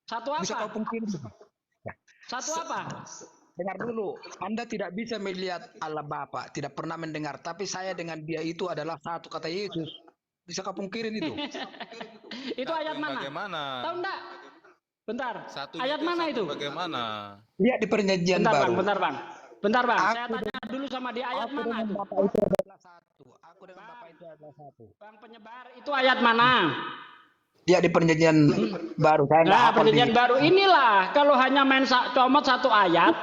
Satu Bisa kau apa? pungkiri? Ya. Satu apa? Dengar dulu, Anda tidak bisa melihat Allah Bapa, tidak pernah mendengar. Tapi saya dengan dia itu adalah satu, kata Yesus. Bisa kau pungkirin itu? Itu Satu ayat yang mana? bagaimana? Tahu enggak? Bentar. Satunya Ayat itu yang mana satu itu? bagaimana? Lihat di perjanjian Bentar bang, baru. bentar bang. Bentar bang, saya Aku tanya dulu sama dia ayat aku mana dengan itu? Bapa itu adalah satu. Aku dengan Bapa itu adalah satu. Bang penyebar itu ayat mana? Lihat di perjanjian baru. Saya nggak Nah hafal di. perjanjian baru inilah kalau hanya main comot satu ayat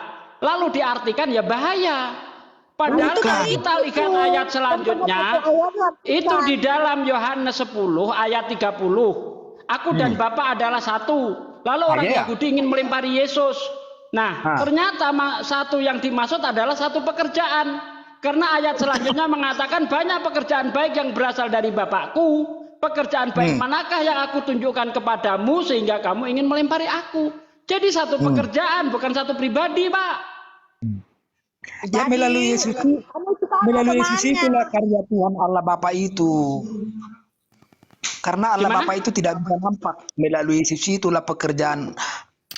lalu diartikan ya bahaya. Padahal Bukan. kalau kita lihat ayat selanjutnya itu di dalam Yohanes 10 ayat 30. Aku dan Bapa adalah satu. Lalu orang iya. Yahudi ingin melempari Yesus. Nah, ternyata satu yang dimaksud adalah satu pekerjaan. Karena ayat selanjutnya mengatakan banyak pekerjaan baik yang berasal dari Bapakku. Pekerjaan baik manakah yang aku tunjukkan kepadamu sehingga kamu ingin melempari aku? Jadi satu pekerjaan, bukan satu pribadi, Pak. Ya melalui Yesus itulah karya Tuhan Allah Bapa itu. Karena Allah Bapa itu tidak bisa nampak. Melalui Yesus itulah pekerjaan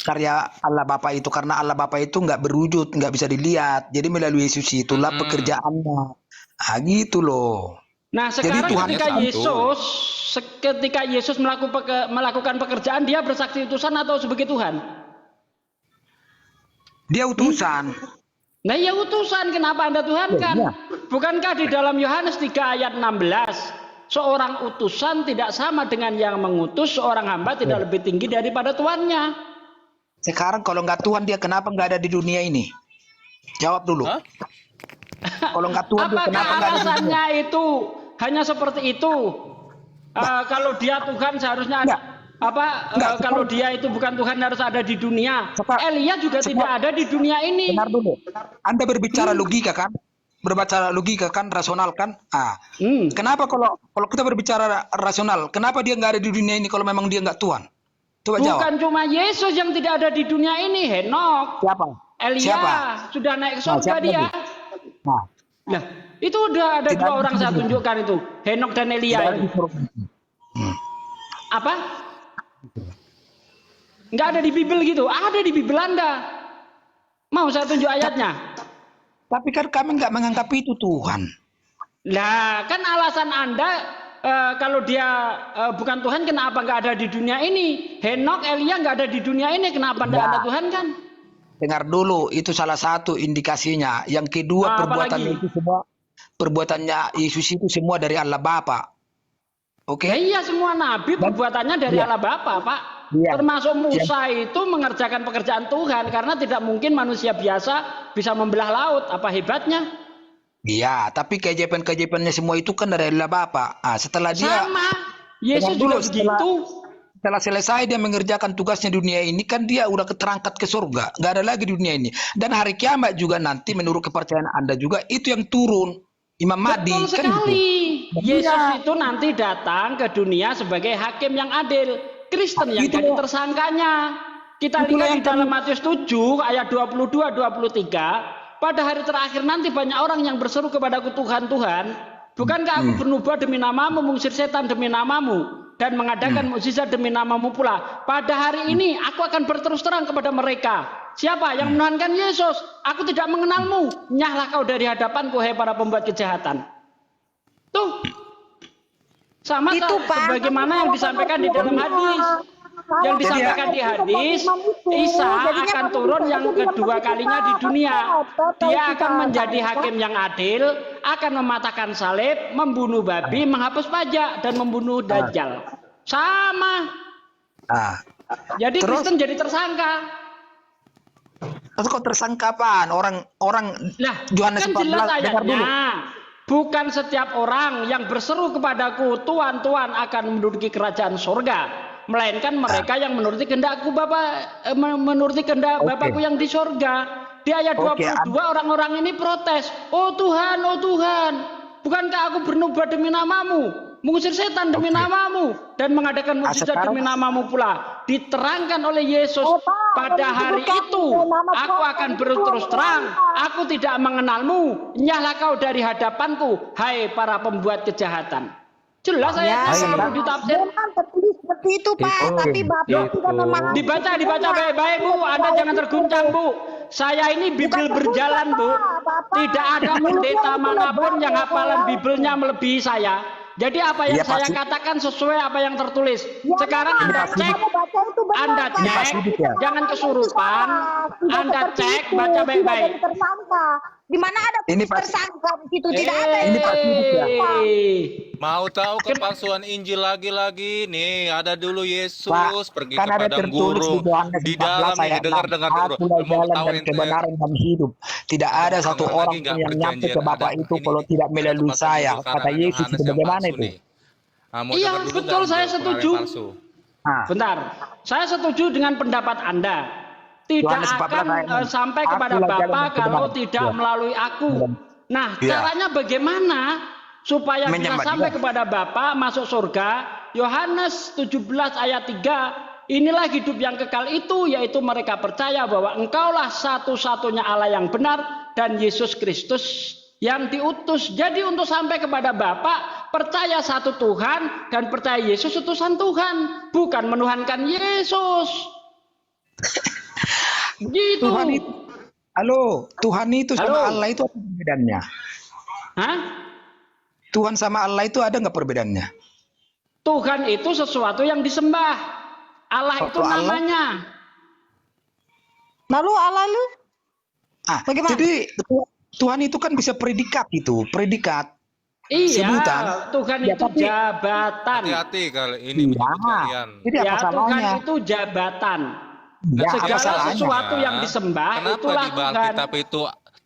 karya Allah Bapa itu. Karena Allah Bapa itu nggak berwujud, nggak bisa dilihat. Jadi melalui Yesus itulah pekerjaannya. Ah, gitu loh. Nah sekarang Jadi Tuhan ketika Yesus melakukan pekerjaan, dia bersaksi utusan atau sebagai Tuhan? Dia utusan. Nah ya utusan, kenapa Anda tuhankan? Ya. Bukankah di dalam Yohanes 3 ayat 16 seorang utusan tidak sama dengan yang mengutus, seorang hamba tidak lebih tinggi daripada tuannya? Sekarang kalau nggak Tuhan dia kenapa nggak ada di dunia ini? Jawab dulu. Kalau nggak Tuhan dia kenapa nggak ada di dunia? Alasannya itu hanya seperti itu. Kalau dia Tuhan seharusnya ada. Kalau dia itu bukan Tuhan harus ada di dunia. Elia juga tidak ada di dunia ini. Benar dulu. Anda berbicara logika kan? Berbicara logika kan, rasional kan? Kenapa kalau kita berbicara rasional, kenapa dia nggak ada di dunia ini kalau memang dia nggak Tuhan? Coba jawab. Bukan cuma Yesus yang tidak ada di dunia ini, Henok. Siapa? Elia Siapa? Sudah naik ke surga dia. Nah, itu udah ada dua orang saya tunjukkan itu, Henok dan Elia itu. Apa? Nggak ada di Bible gitu, ada di Bible Anda. Mau saya tunjuk ayatnya? Tapi kan kami nggak menganggap itu Tuhan. Nah, kan alasan Anda kalau dia bukan Tuhan, kenapa nggak ada di dunia ini? Henok, Elia nggak ada di dunia ini, kenapa Anda Tuhan kan? Dengar dulu, itu salah satu indikasinya. Yang kedua, perbuatannya itu semua, perbuatannya Yesus itu semua dari Allah Bapa. Oke? Iya, semua nabi perbuatannya dari Allah Bapa, Pak. Termasuk Musa itu mengerjakan pekerjaan Tuhan, karena tidak mungkin manusia biasa bisa membelah laut. Apa hebatnya? Iya, tapi keajaiban-keajaibannya semua itu kan dari Allah Bapa. Setelah dia sama, Yesus juga begitu. Setelah selesai dia mengerjakan tugasnya di dunia ini, kan dia udah keterangkat ke surga, nggak ada lagi di dunia ini. Dan hari kiamat juga nanti menurut kepercayaan Anda juga itu yang turun Imam Mahdi. Betul sekali. Kan gitu. Yesus itu nanti datang ke dunia sebagai hakim yang adil. Kristen yang jadi tersangkanya. Kita lihat di dalam Matius 7 ayat 22-23. Pada hari terakhir nanti banyak orang yang berseru kepadaku, Tuhan, Tuhan, bukankah aku bernubuat demi namamu, mengusir setan demi namamu, dan mengadakan mukjizat demi namamu pula. Pada hari ini aku akan berterus terang kepada mereka. Siapa yang menuhankan Yesus? Aku tidak mengenalmu. Nyahlah kau dari hadapanku, hai para pembuat kejahatan. Tuh. Sama itu, sebagaimana yang disampaikan di dalam hadis. Yang disampaikan di hadis, Isa akan turun yang kedua kalinya di dunia. Dia akan menjadi hakim yang adil, akan mematahkan salib, membunuh babi, menghapus pajak, dan membunuh Dajjal. Sama. Jadi Kristen jadi tersangka. Terus kok tersangka apaan? Orang Johannes 14 kan jelas ayatnya. Bukan setiap orang yang berseru kepadaku, Tuhan, Tuhan, akan menduduki kerajaan surga, melainkan mereka yang menuruti kehendakku menuruti kehendak Bapakku yang di surga. Di ayat 22 orang-orang ini protes, oh Tuhan, bukankah aku bernubuat demi namamu, mengusir setan demi namamu, dan mengadakan mukjizat demi namamu pula. Diterangkan oleh Yesus, pada hari itu aku akan berterus terang, aku tidak mengenalmu, nyahlah kau dari hadapanku, hai para pembuat kejahatan. Jelas ayatnya perlu ditafsir. Memang tertulis seperti itu, Pak. Tapi Bapak tidak memahami. Dibaca baik-baik, Bu. Anda jangan terguncang, Bu. Saya ini Bible berjalan, Bu. Tidak ada pendeta manapun yang hafalan Bibelnya melebihi saya. Jadi apa yang saya katakan sesuai apa yang tertulis. Sekarang Anda cek, jangan kesurupan. Anda cek, baca baik-baik. Di mana ada tersangka di situ tidak ada. Ini Pak Sidik ya. Mau tahu kepalsuan Injil lagi-lagi? Nih, ada dulu Yesus Pak, pergi kan ke ada padang tertulis gurun. di Di 14 dalam nih, ayat 6. dengar Akulah mau jalan tahu dan ente. kebenaran dan hidup. Tidak ada satu Dengar orang lagi pun nggak yang nyampe ke perjanjian Bapak ada itu ini, kalau tidak ada melalui kepalsuan saya. Injil Kata karangan Yesus Yohanes itu yang bagaimana palsu itu? nih. Mau Iya, dengar dulu betul, nggak saya Injil kemarin setuju. palsu? Nah, Bentar, saya setuju dengan pendapat Anda. Tidak Yohanes 14 akan ayat 6. sampai kepada Akulah jalan Bapa dan kalau kebenaran. tidak Ya. melalui aku. Nah, Ya. caranya bagaimana supaya bisa Menyembah sampai dia. kepada Bapa masuk surga? Yohanes 17 ayat 3. Inilah hidup yang kekal itu, yaitu mereka percaya bahwa engkaulah satu-satunya Allah yang benar dan Yesus Kristus yang diutus. Jadi untuk sampai kepada Bapa, percaya satu Tuhan dan percaya Yesus utusan Tuhan, bukan menuhankan Yesus. Gitu. Tuhan itu, halo, Tuhan itu sama Halo. Allah itu apa perbedaannya? Hah? Tuhan sama Allah itu ada nggak perbedaannya? Tuhan itu sesuatu yang disembah. Allah itu Allah? namanya. Lalu Allah lu? Bagaimana? Jadi Tuhan itu kan bisa predikat itu, predikat. Iya, Sebutan. Tuhan Ya, itu tapi- jabatan. Hati-hati kali ini Iya. menyebut kalian. Jadi apa Ya, Tuhan salahnya? itu jabatan. Ya, apa Segala salahnya? sesuatu yang disembah Kenapa itulah di Tuhan. Alkitab itu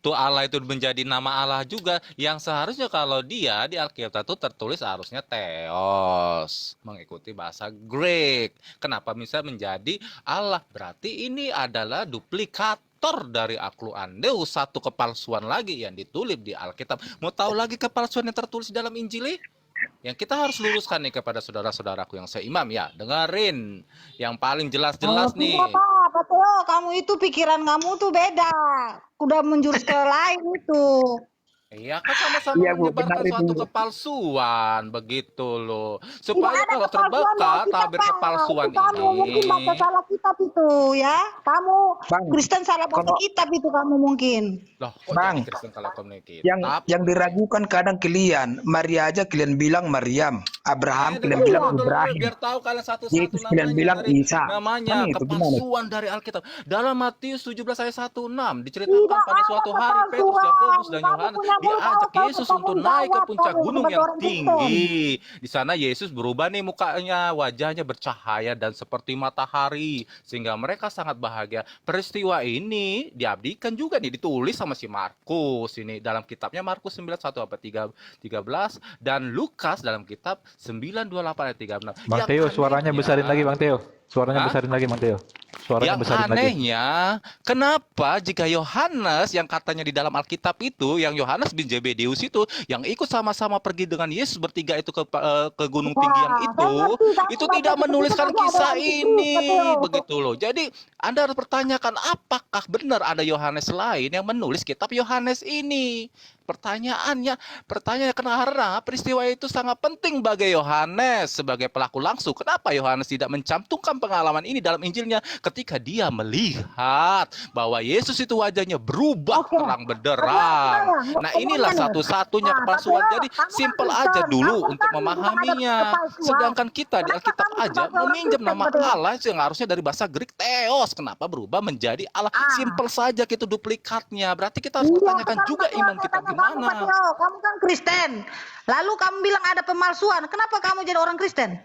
Allah itu menjadi nama Allah juga, yang seharusnya kalau dia di Alkitab itu tertulis harusnya Theos, mengikuti bahasa Greek. Kenapa bisa menjadi Allah? Berarti ini adalah duplikator dari Akluandeus, satu kepalsuan lagi yang ditulis di Alkitab. Mau tahu lagi kepalsuan yang tertulis dalam Injil? Yang kita harus luruskan nih kepada saudara-saudaraku yang seimam ya, dengerin yang paling jelas-jelas nih. Tidak, Pak Teo, kamu itu pikiran kamu tuh beda. Udah menjurus ke lain itu. Iya kan sama-sama Iya, Bu, menyebarkan benar itu. suatu kepalsuan begitu loh. Supaya Tidak ada kalau kepalsuan terbakar dalam kitab, tabir Pak. kepalsuan Itu kamu mungkin baca ini. salah kitab itu ya. Kamu Bang, Kristen salah baca kalau- kitab itu kamu mungkin. Loh, kok Bang, jadi Kristen kalau komunikasi? yang diragukan kadang kalian. Maria aja kalian bilang Maryam, Abraham kalian bilang Ibrahim. Biar tahu kalian satu-satu Yesus kalian bilang dari Isa. namanya Kan itu gimana? kepalsuan dari Alkitab. Dalam Matius 17 ayat 1-6 diceritakan Tidak pada ada suatu hari Petrus, kepalsuan. Yakobus dan Kamu Yohanes punya mulut diajak apa, Yesus kamu untuk jawab, naik ke puncak kamu gunung sebagai yang orang Kristen. tinggi. Di sana Yesus berubah nih mukanya, wajahnya bercahaya dan seperti matahari sehingga mereka sangat bahagia. Peristiwa ini diabdikan juga nih ditulis sama si Markus ini dalam kitabnya Markus 91-13 dan Lukas dalam kitab 928 ayat 36. Bang Yang Teo, suaranya anehnya- besarin lagi Bang Teo. Suaranya Hah? besarin lagi Bang Teo. Suaranya Yang besarin lagi. anehnya, kenapa jika Yohanes yang katanya di dalam Alkitab itu, yang Yohanes bin Zebedeus itu, yang ikut sama-sama pergi dengan Yesus bertiga itu ke gunung tinggi yang itu tidak menuliskan kisah ini, begitu loh. Jadi Anda harus pertanyakan apakah benar ada Yohanes lain yang menulis kitab Yohanes ini. Pertanyaannya karena peristiwa itu sangat penting bagi Yohanes sebagai pelaku langsung. Kenapa Yohanes tidak mencantumkan pengalaman ini dalam Injilnya ketika dia melihat bahwa Yesus itu wajahnya berubah terang benderang. Nah inilah satu-satunya kepalsuan. Jadi simpel aja dulu untuk memahaminya. Sedangkan kita di Alkitab aja meminjam nama Allah yang harusnya dari bahasa Greek Theos. Kenapa berubah menjadi Allah? Simpel saja gitu duplikatnya. Berarti kita harus pertanyakan juga iman kita Kamu, Pak gimana. Teo, kamu kan Kristen. Lalu kamu bilang ada pemalsuan. Kenapa kamu jadi orang Kristen?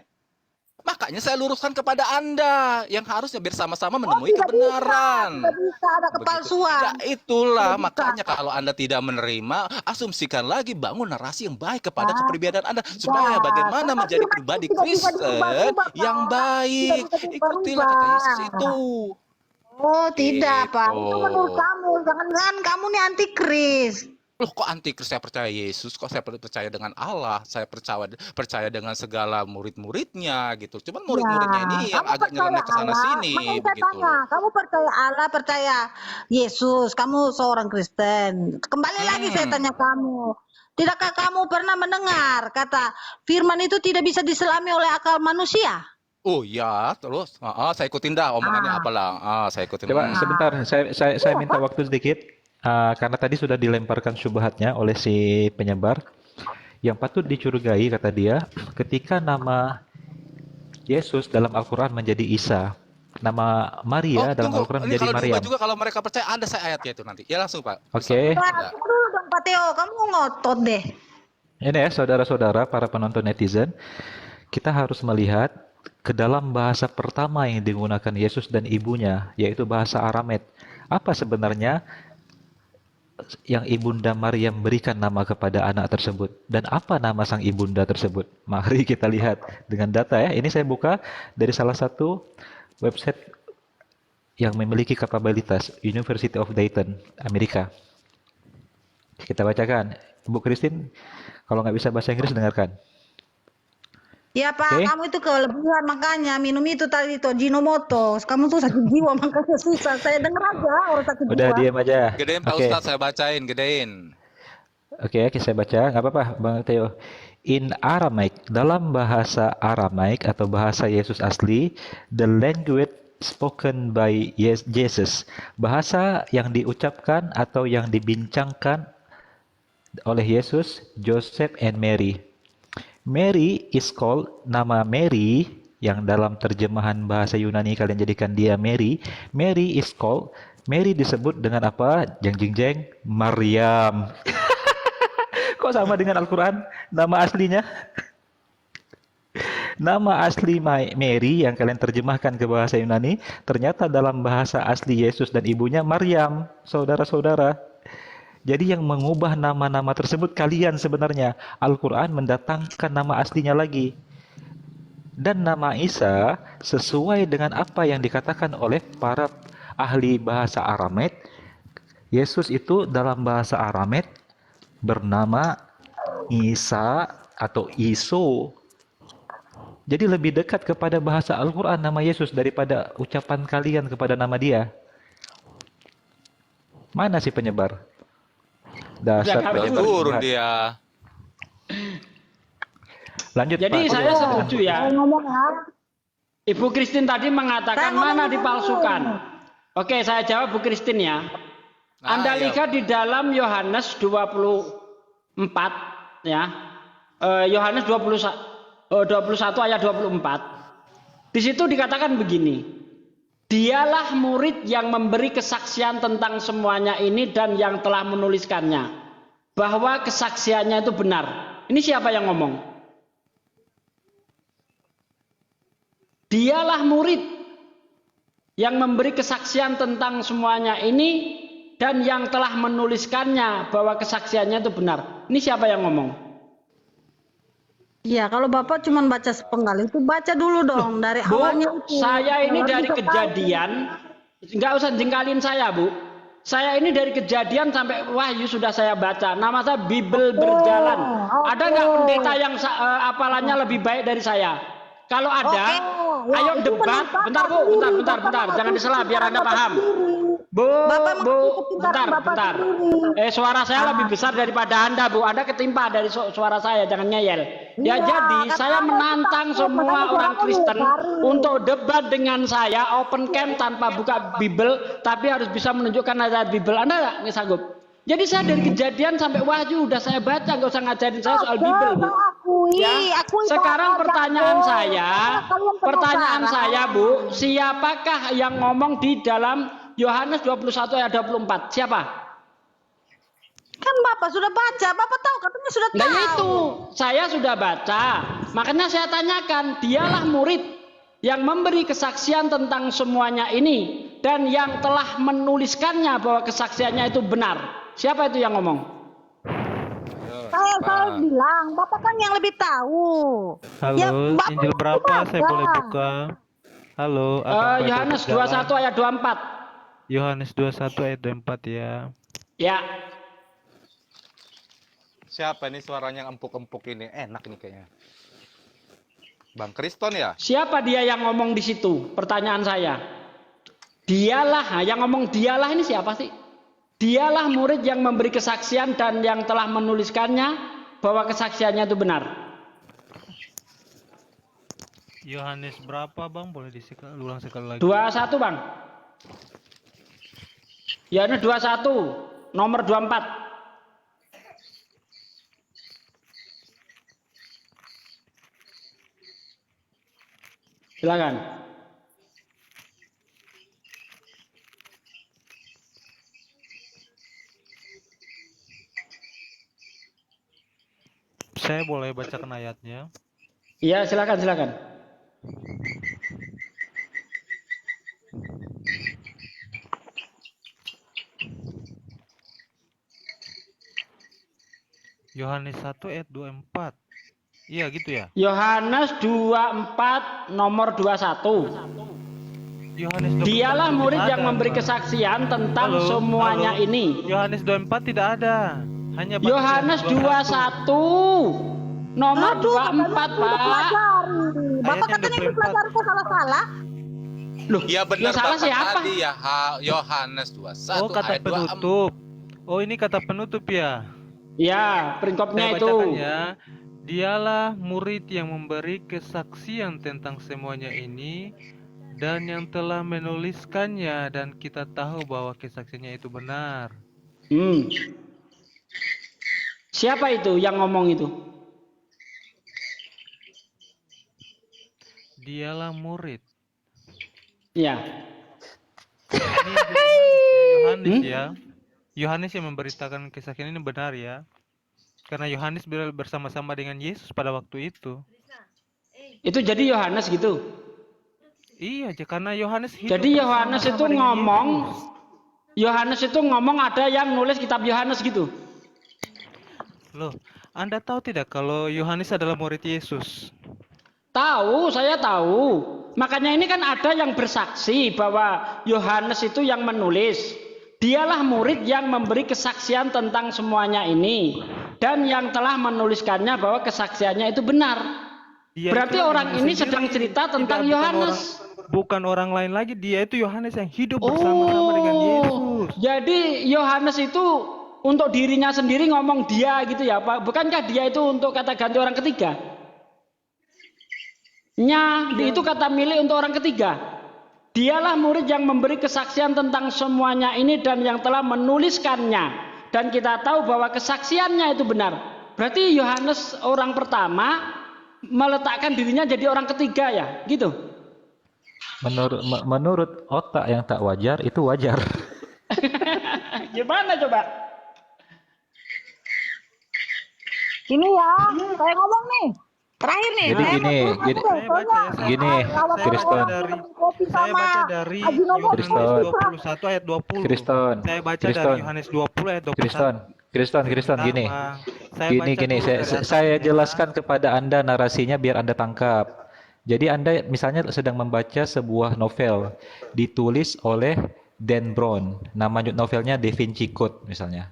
Makanya saya luruskan kepada Anda yang harusnya bersama-sama menemui tidak kebenaran. Tidak bisa ada kepalsuan. Ya itulah Tidak bisa. makanya kalau Anda tidak menerima, asumsikan lagi, bangun narasi yang baik kepada kepribadian Anda supaya bagaimana Karena menjadi firman pribadi itu tidak bisa Kristen diubah-ubah, Pak. yang baik. Tidak bisa diubah-ubah. Ikutilah kata Yesus itu. Oh tidak Pak, Gitu. itu menurut kamu. Jangan-jangan kamu nih antikris. Loh kok antikris? Saya percaya Yesus, kok saya percaya dengan Allah, saya percaya dengan segala murid-muridnya gitu. Cuman murid-muridnya ini yang kamu agak percaya nyeleneh ke sana Allah, sini makanya saya begitu. tanya, kamu percaya Allah, percaya Yesus, kamu seorang Kristen. Kembali lagi saya tanya kamu, tidakkah kamu pernah mendengar kata firman itu tidak bisa diselami oleh akal manusia? Oh ya, terus saya ikutin dah omongannya Ah, apalah. Saya ikutin. Coba sebentar, saya minta waktu sedikit. Karena tadi sudah dilemparkan syubhatnya oleh si penyebar. Yang patut dicurigai, kata dia, ketika nama Yesus dalam Al-Quran menjadi Isa, nama Oh, Maria dalam tunggu. Al-Quran Ini menjadi kalau diubah Maryam. juga kalau mereka percaya ada saya ayatnya itu nanti. Ya langsung Pak. Bisa. Oke, Ada. tunggu dulu dong Pak Teo, kamu ngotot deh. ini ya saudara-saudara, para penonton netizen, kita harus melihat ke dalam bahasa pertama yang digunakan Yesus dan ibunya, yaitu bahasa Aramet. Apa sebenarnya yang ibunda Maryam berikan nama kepada anak tersebut, dan apa nama sang ibunda tersebut? Mari kita lihat dengan data ya. Ini saya buka dari salah satu website yang memiliki kapabilitas, University of Dayton, Amerika. Kita bacakan. Bu Christine, kalau nggak bisa bahasa Inggris, dengarkan. Ya Pak, Oke. kamu itu kelebihan makanya minum itu tadi tuh Jinomoto. Kamu tuh sakit jiwa makanya susah. Saya dengar aja orang sakit Udah jiwa. diam aja. Gedein Pak Oke, Ustadz, saya bacain, gedein. oke, saya baca. Nggak apa-apa, Bang Theo. In Aramaic, dalam bahasa Aramaik atau bahasa Yesus asli, the language spoken by Jesus, bahasa yang diucapkan atau yang dibincangkan oleh Yesus, Joseph, and Mary. Mary is called, nama Mary yang dalam terjemahan bahasa Yunani kalian jadikan dia Mary. Mary is called, Mary disebut dengan apa? Jeng jeng jeng, Maryam. Kok sama dengan Al-Quran? Nama aslinya? Nama asli Mary yang kalian terjemahkan ke bahasa Yunani, ternyata dalam bahasa asli Yesus dan ibunya Maryam, saudara-saudara. Jadi yang mengubah nama-nama tersebut kalian sebenarnya. Al-Quran mendatangkan nama aslinya lagi. Dan nama Isa sesuai dengan apa yang dikatakan oleh para ahli bahasa Aramet. Yesus itu dalam bahasa Aramet bernama Isa atau Iso. Jadi lebih dekat kepada bahasa Al-Quran nama Yesus daripada ucapan kalian kepada nama dia. Mana si penyebar? Dasar Jangan penyebar Turun jahat. dia. Lanjut Jadi Pak. saya setuju ya. Saya ngomong ya. Ibu Christine tadi mengatakan Saya ngomong mana dulu. dipalsukan. Oke, saya jawab Bu Christine ya. Anda iya. lihat di dalam Yohanes 24 ya. Yohanes 21 ayat 24. Di situ dikatakan begini. Dialah murid yang memberi kesaksian tentang semuanya ini dan yang telah menuliskannya. Bahwa kesaksiannya itu benar. Ini siapa yang ngomong? Dialah murid yang memberi kesaksian tentang semuanya ini dan yang telah menuliskannya bahwa kesaksiannya itu benar. Ini siapa yang ngomong? Iya, kalau Bapak cuma baca sepenggal itu baca dulu dong dari Bu, awalnya itu. saya ini Baru dari bisa tahu. kejadian, nggak usah jengkalin saya, Bu. Saya ini dari kejadian sampai wahyu sudah saya baca. Nama saya Bible Berjalan. Ada nggak pendeta yang apalannya lebih baik dari saya? Kalau ada, Oke, ayo itu debat. menurut Bentar Bapak Bu, sendiri. bentar. Bapak Jangan disela biar Anda Bapak paham. sendiri. Bu, Bapak Bu, mengerti kepintaran Bapak bentar. sendiri. Suara saya lebih besar daripada Anda, Bu. Anda ketimpa dari suara saya, jangan ngeyel. Ya, Iya, jadi kata saya Anda menantang takut, semua makanya orang suaramu Kristen lebarin. untuk debat dengan saya, open camp tanpa buka Bible, tapi harus bisa menunjukkan ayat Bible. Anda nggak sanggup? Jadi saya dari kejadian sampai wahyu udah saya baca, nggak usah ngajarin saya soal Bible, Bu. Akui, Ya, akui sekarang Bapak pertanyaan jago. saya, Kalian pertanyaan penasaran. saya, Bu, siapakah yang ngomong di dalam Yohanes 21 ayat 24? Siapa? Kan Bapak sudah baca, Bapak tahu katanya sudah tahu. Nah itu, saya sudah baca. Makanya saya tanyakan, dialah murid yang memberi kesaksian tentang semuanya ini dan yang telah menuliskannya bahwa kesaksiannya itu benar. Siapa itu yang ngomong? Saya selalu bilang, Bapak kan yang lebih tahu. Halo, Ya, Bapak Injil itu berapa saya baca. boleh buka? Halo, Abang Yohanes Bible Berjalan. 21 ayat 24. Yohanes 21 ayat 24 ya. Ya, Siapa ini suaranya yang empuk-empuk ini? Enak ini kayaknya. Bang Kriston ya? siapa dia yang ngomong di situ? Pertanyaan saya. Dialah, yang ngomong dialah ini siapa sih? Dialah murid yang memberi kesaksian dan yang telah menuliskannya bahwa kesaksiannya itu benar. Yohanes berapa bang? Boleh ulang sekali lagi. 21 Bang. Yohanes 21 nomor 24. Silakan. Saya boleh bacakan ayatnya. Iya, silakan. Yohanes 1 ayat 24. Iya gitu ya. Yohanes 24 nomor 21. Yohanes 24 Dialah tidak murid yang ada, memberi Bang. kesaksian tentang Halo, semuanya halo. ini. Yohanes 24 tidak ada. Hanya baca Yohanes 21 nomor Aduh, 24 katanya Pak. pelajari. Bapak Ayatnya katanya itu 24. pelajar kok salah-salah. Loh, Iya benar salah Bapak siapa? tadi ya, Yohanes 21 Oh, kata ayat 24. penutup. Oh, ini kata penutup ya. Ya, peringkopnya Saya itu. bacakan ya. Dialah murid yang memberi kesaksian tentang semuanya ini dan yang telah menuliskannya, dan kita tahu bahwa kesaksiannya itu benar. Siapa itu yang ngomong itu? Dialah murid. Ya. Ini Yohanes ya. Yohanes yang memberitakan kesaksian ini benar ya. Karena Yohanes bersama-sama dengan Yesus pada waktu itu. Itu jadi Yohanes gitu. Iya, karena Yohanes hidup Jadi Yohanes itu bersama-sama dengan ngomong, Yesus. Yohanes itu ngomong ada yang nulis kitab Yohanes gitu. Loh, Anda tahu tidak kalau Yohanes adalah murid Yesus? Tahu, saya tahu. Makanya ini kan ada yang bersaksi bahwa Yohanes itu yang menulis. Dialah murid yang memberi kesaksian tentang semuanya ini. Dan yang telah menuliskannya bahwa kesaksiannya itu benar. Dia Berarti itu orang ini sendiri sedang cerita tentang bukan Yohanes. Bukan orang lain lagi, dia itu Yohanes yang hidup bersama-sama dengan Yesus. Jadi Yohanes itu untuk dirinya sendiri ngomong dia gitu ya Pak. Bukankah dia itu untuk kata ganti orang ketiga? Itu kata milik untuk orang ketiga. Dialah murid yang memberi kesaksian tentang semuanya ini dan yang telah menuliskannya. Dan kita tahu bahwa kesaksiannya itu benar. Berarti Yohanes orang pertama meletakkan dirinya jadi orang ketiga ya, gitu. Menurut otak yang tak wajar itu wajar. Gimana coba? Ini ya, saya ngomong nih. Terakhir nih. Jadi saya gini, mau gini, Saya Kristen. baca dari Yohanes 21 ayat 20. Kristen, Saya baca Kristen, dari Yohanes 20 ayat 21. Kristen, gini. Saya Gini, baca dulu dari saya atasnya. jelaskan kepada Anda narasinya biar Anda tangkap. Jadi Anda misalnya sedang membaca sebuah novel ditulis oleh Dan Brown. Nama novelnya Da Vinci Code misalnya.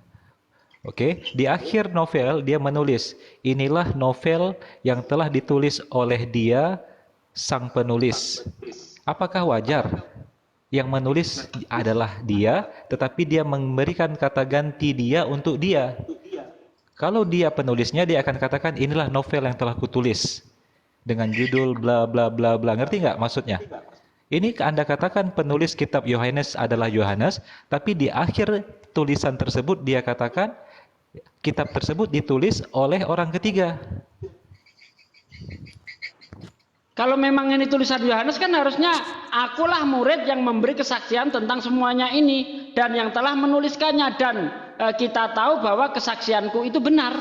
Oke, di akhir novel dia menulis, inilah novel yang telah ditulis oleh dia, sang penulis. Apakah wajar? Yang menulis adalah dia, tetapi dia memberikan kata ganti dia untuk dia. Kalau dia penulisnya, dia akan katakan inilah novel yang telah kutulis dengan judul bla bla bla bla. Ngerti nggak maksudnya? Ini Anda katakan penulis kitab Yohanes adalah Yohanes, tapi di akhir tulisan tersebut dia katakan kitab tersebut ditulis oleh orang ketiga. Kalau memang ini tulisan Yohanes kan harusnya akulah murid yang memberi kesaksian tentang semuanya ini dan yang telah menuliskannya dan kita tahu bahwa kesaksianku itu benar.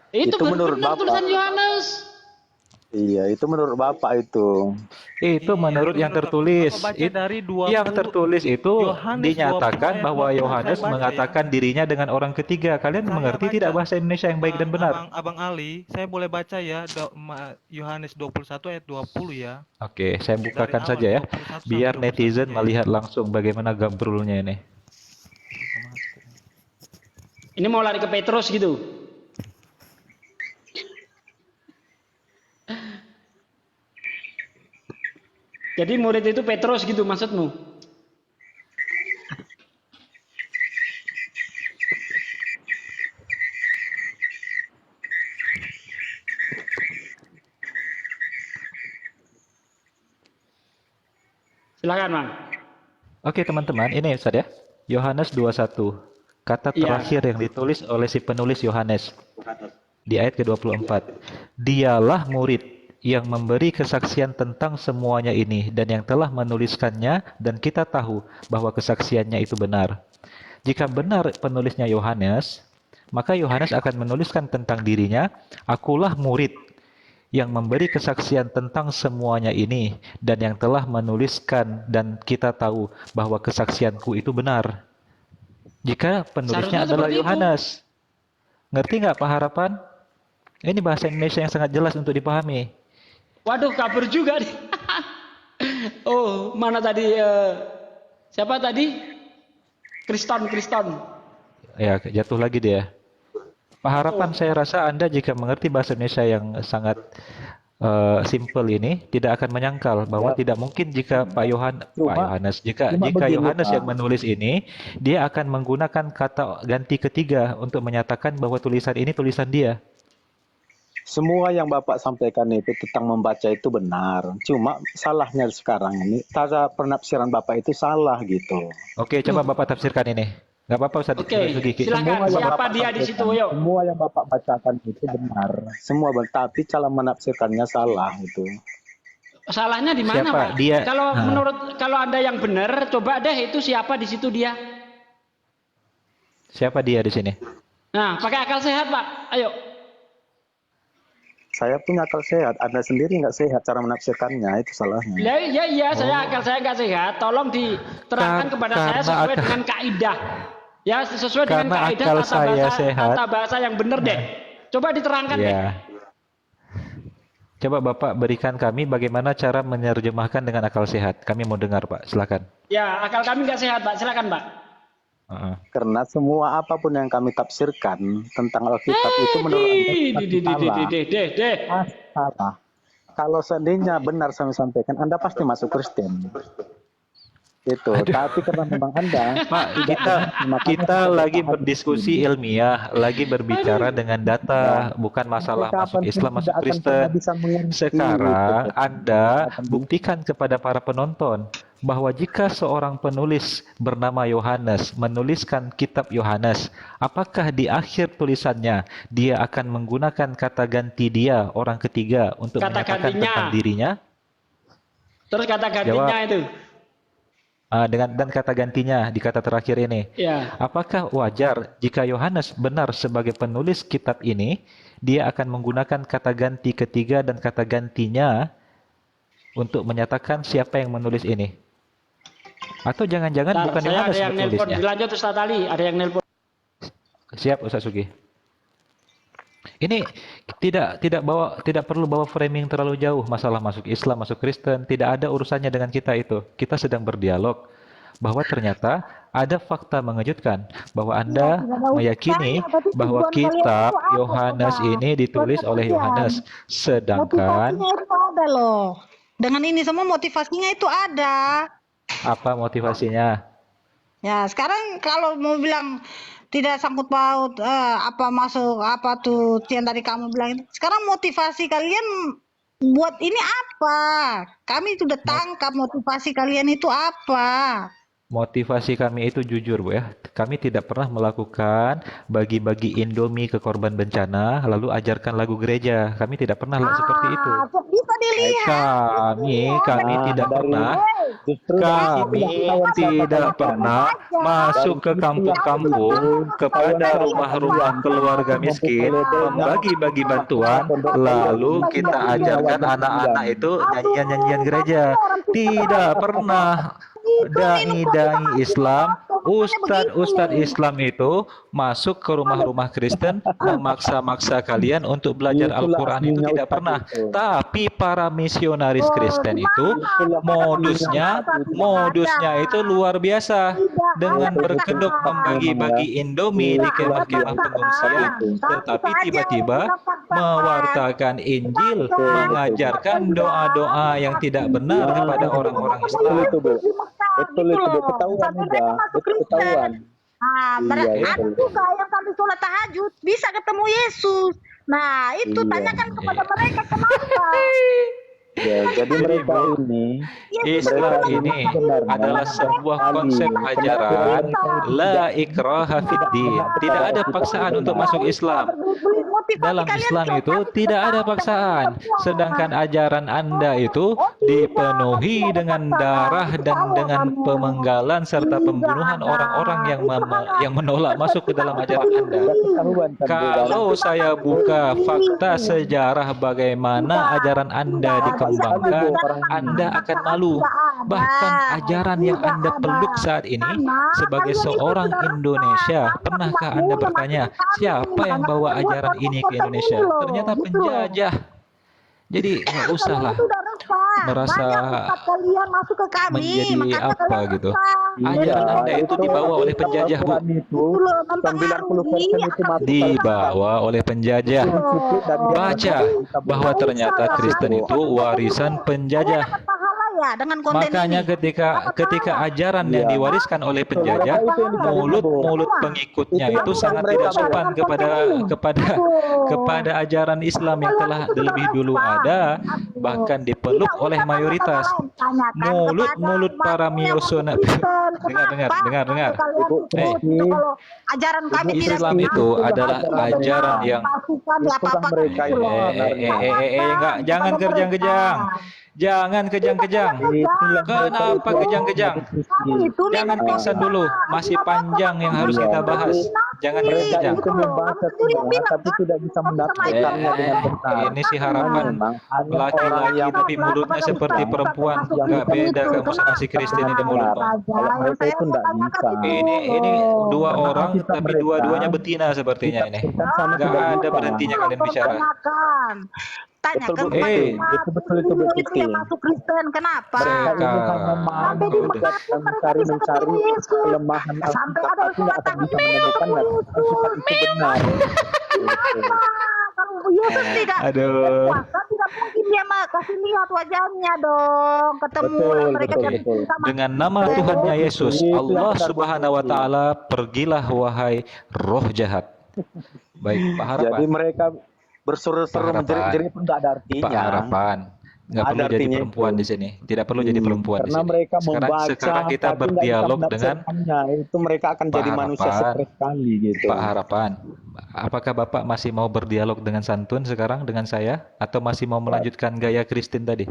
Itu menurut benar Bapak. tulisan Yohanes. Iya, itu menurut Bapak itu. Itu menurut yang tertulis. Bapak baca dari 20, Yang tertulis itu Yohanes dinyatakan 20 bahwa ayat 20, Yohanes saya baca mengatakan dirinya dengan orang ketiga. Kalian Saya mengerti baca. tidak bahasa Indonesia yang baik dan benar? Abang Ali, saya boleh baca ya Yohanes 21 ayat 20 ya. Oke, saya bukakan Dari awal, saja ya, 21 biar sampai 21 netizen ya. melihat langsung bagaimana gambrulnya ini. Ini mau lari ke Petrus gitu. Jadi murid itu Petrus gitu maksudmu? Silakan, Bang. Oke teman-teman, ini Ustaz ya. Yohanes 21. Kata Iya. terakhir yang ditulis oleh si penulis Yohanes di ayat ke-24. Dialah murid yang memberi kesaksian tentang semuanya ini dan yang telah menuliskannya, dan kita tahu bahwa kesaksiannya itu benar. Jika benar penulisnya Yohanes, maka Yohanes akan menuliskan tentang dirinya, akulah murid yang memberi kesaksian tentang semuanya ini dan yang telah menuliskan, dan kita tahu bahwa kesaksianku itu benar. Jika penulisnya Seharusnya adalah seperti itu. Yohanes. Ngerti nggak Pak Harapan? Ini bahasa Indonesia yang sangat jelas untuk dipahami. Waduh, kabur juga nih. Oh, mana tadi? Siapa tadi? Kriston. Ya, jatuh lagi dia. Pak Harapan, saya rasa Anda jika mengerti bahasa Indonesia yang sangat simple ini, tidak akan menyangkal bahwa tidak mungkin jika jika begini, Yohanes Pak. yang menulis ini, dia akan menggunakan kata ganti ketiga untuk menyatakan bahwa tulisan ini tulisan dia. Semua yang Bapak sampaikan itu tentang membaca itu benar. Cuma salahnya sekarang ini, cara penafsiran Bapak itu salah gitu. Oke, coba Bapak tafsirkan ini. Nggak apa-apa Ustaz. Oke, Sugi. silakan. Semua yang Siapa Bapak dia di situ? sampaikan, Yuk. Semua yang Bapak bacakan itu benar. Semua benar, tapi cara menafsirkannya salah itu. Salahnya di mana, Siapa? Pak? Dia. Kalau Anda yang benar, coba deh itu siapa di situ dia. Siapa dia di sini? Nah, pakai akal sehat, Pak. Ayo. Saya punya akal sehat, Anda sendiri nggak sehat cara menafsirkannya, itu salahnya. Iya, saya akal saya nggak sehat. Tolong diterangkan kepada saya sesuai dengan kaidah. Ya, sesuai dengan Karena kaidah akal saya sehat. tata bahasa yang benar deh. Coba diterangkan deh. Ya. Coba Bapak berikan kami bagaimana cara menerjemahkan dengan akal sehat. Kami mau dengar, Pak. Silakan. Ya, akal kami nggak sehat, Pak. Silakan, Pak. Karena semua apapun yang kami tafsirkan tentang Alkitab itu menurut Anda pasti salah. Kalau seandainya benar saya sampaikan, Anda pasti masuk Kristen. Itu. Tapi karena memang Anda Pak, kita lagi berdiskusi ilmiah, lagi berbicara dengan data, bukan masalah masuk Islam, masuk Kristen. Sekarang Anda buktikan kepada para penonton bahwa jika seorang penulis bernama Yohanes menuliskan kitab Yohanes, apakah di akhir tulisannya dia akan menggunakan kata ganti dia, orang ketiga, untuk Kata menyatakan gantinya. tentang dirinya? Terus kata gantinya Jawab. itu. Dan kata gantinya di kata terakhir ini. Ya. Apakah wajar jika Yohanes benar sebagai penulis kitab ini, dia akan menggunakan kata ganti ketiga dan kata gantinya untuk menyatakan siapa yang menulis ini? Atau jangan-jangan Bentar, bukan saya Yohanes ada yang nelpon. penulisnya? Dilanjut Ustaz Ali, ada yang nelpon. Siap Ustaz Sugi. Ini tidak perlu bawa framing terlalu jauh masalah masuk Islam, masuk Kristen, tidak ada urusannya dengan kita itu. Kita sedang berdialog bahwa ternyata ada fakta mengejutkan bahwa Anda meyakini bahwa kitab Yohanes ini ditulis oleh Yohanes, sedangkan Motivasinya itu ada loh. Dengan ini semua motivasinya itu ada. apa motivasinya? Ya, sekarang kalau mau bilang tidak sangkut paut apa masuk apa tuh yang tadi kamu bilang itu. Sekarang motivasi kalian buat ini apa? Kami sudah tangkap motivasi kalian itu apa? Motivasi kami itu jujur, Bu ya. Kami tidak pernah melakukan bagi-bagi Indomie ke korban bencana lalu ajarkan lagu gereja. Kami tidak pernah seperti itu. Bisa dilihat. Kami tidak pernah masuk ke kampung-kampung kepada rumah-rumah keluarga miskin membagi-bagi bantuan lalu kita ajarkan anak-anak itu nyanyian-nyanyian gereja. Tidak pernah. Dai-dai Islam, ustadz Islam itu masuk ke rumah-rumah Kristen memaksa-maksa kalian untuk belajar Al-Quran itu tidak pernah. Tapi para misionaris Kristen itu modusnya itu luar biasa, dengan berkedok membagi-bagi Indomie di kemah-kemah pengungsian, tetapi tiba-tiba mewartakan Injil, mengajarkan doa-doa yang tidak benar kepada orang-orang Islam. Betul itu, ketahuan udah, ketahuan. Ada juga yang sampai sholat tahajud bisa ketemu Yesus. Nah, itu tanyakan kepada mereka kenapa. Ya, jadi Jadi mereka Bu, ini Islam mereka ini sebenarnya adalah sebuah sekali. konsep Kenapa ajaran mereka itu la tidak ikraha fid din. Tidak ada paksaan untuk masuk Islam. Dalam Islam itu tidak ada paksaan. Sedangkan ajaran Anda itu dipenuhi dengan darah dan dengan pemenggalan serta pembunuhan orang-orang yang menolak masuk ke dalam ajaran Anda. Sudah ketahuan kan, Bu, kan? Kalau saya buka fakta sejarah bagaimana ajaran Anda dikembangkan, Anda akan malu. Bahkan ajaran yang Anda peluk saat ini sebagai seorang Indonesia, pernahkah Anda bertanya, siapa yang bawa ajaran ini ke Indonesia? Ternyata penjajah. Jadi nggak usahlah merasa kalian masuk ke kami, menjadi makanya apa kalian gitu. resah. Ajaran Anda itu dibawa oleh penjajah, Bu. Al-Quran itu 90% itu masuk Dibawa oleh penjajah. dari Baca bahwa ternyata Kristen itu warisan penjajah. Dapat pahala ya dengan konten Makanya ini. ketika ajaran yang diwariskan oleh penjajah, mulut pengikutnya itu sangat tidak sopan kepada ajaran Islam yang telah lebih dulu ada, bahkan dipeluk oleh mayoritas. Mulut para miosona. Dengar. Kalau ajaran kami tidak Islam itu adalah ajaran yang mereka itu enggak, jangan kejang-kejang. Jangan kejang-kejang. Kenapa kejang-kejang? Jangan pingsan dulu, masih panjang yang harus kita bahas. Jangan kejang-kejang. itu membaca semua tapi tidak bisa mendapatkannya dengan benar. Ini sih harapan laki-laki tapi mulutnya seperti perempuan. Nggak beda kamu sama si Kristen itu mulutnya. Kalau mereka itu tidak bisa. Ini dua orang tapi dua-duanya betina sepertinya ini. Nggak ada berhentinya kalian bicara. Tanya Betul, ke betul, itu Bu Siti. yang masuk Kristen, kenapa? Mereka Ini hanya mau Sampai di Mekah pun mereka bisa mencari ketemu Yesus. kelemahan Sampai Alkitab ada tapi nggak akan bisa Yesus. menemukan Alkitab itu benar. Kalau Yesus tidak Aduh. kuasa, tidak mungkin dia kasih lihat wajahnya dong, ketemu Betul, mereka betul, jadi betul. sama. Dengan nama Tuhannya Yesus, Allah Subhanahu wa taala, pergilah wahai roh jahat. Baik, Pak Harapan. Jadi mereka berseru-seru Pak Harapan. menjerit-jerit pun nggak ada artinya. Pak Harapan. Nggak Ada perlu jadi artinya perempuan itu. di sini. Tidak perlu jadi perempuan di Karena sini. mereka Sekarang kita tapi nggak berdialog bisa dengan menafsirkannya. Itu mereka akan Pak jadi manusia Harapan. stres sekali gitu. Pak Harapan. Apakah Bapak masih mau berdialog dengan santun sekarang dengan saya atau masih mau melanjutkan gaya Kristen tadi?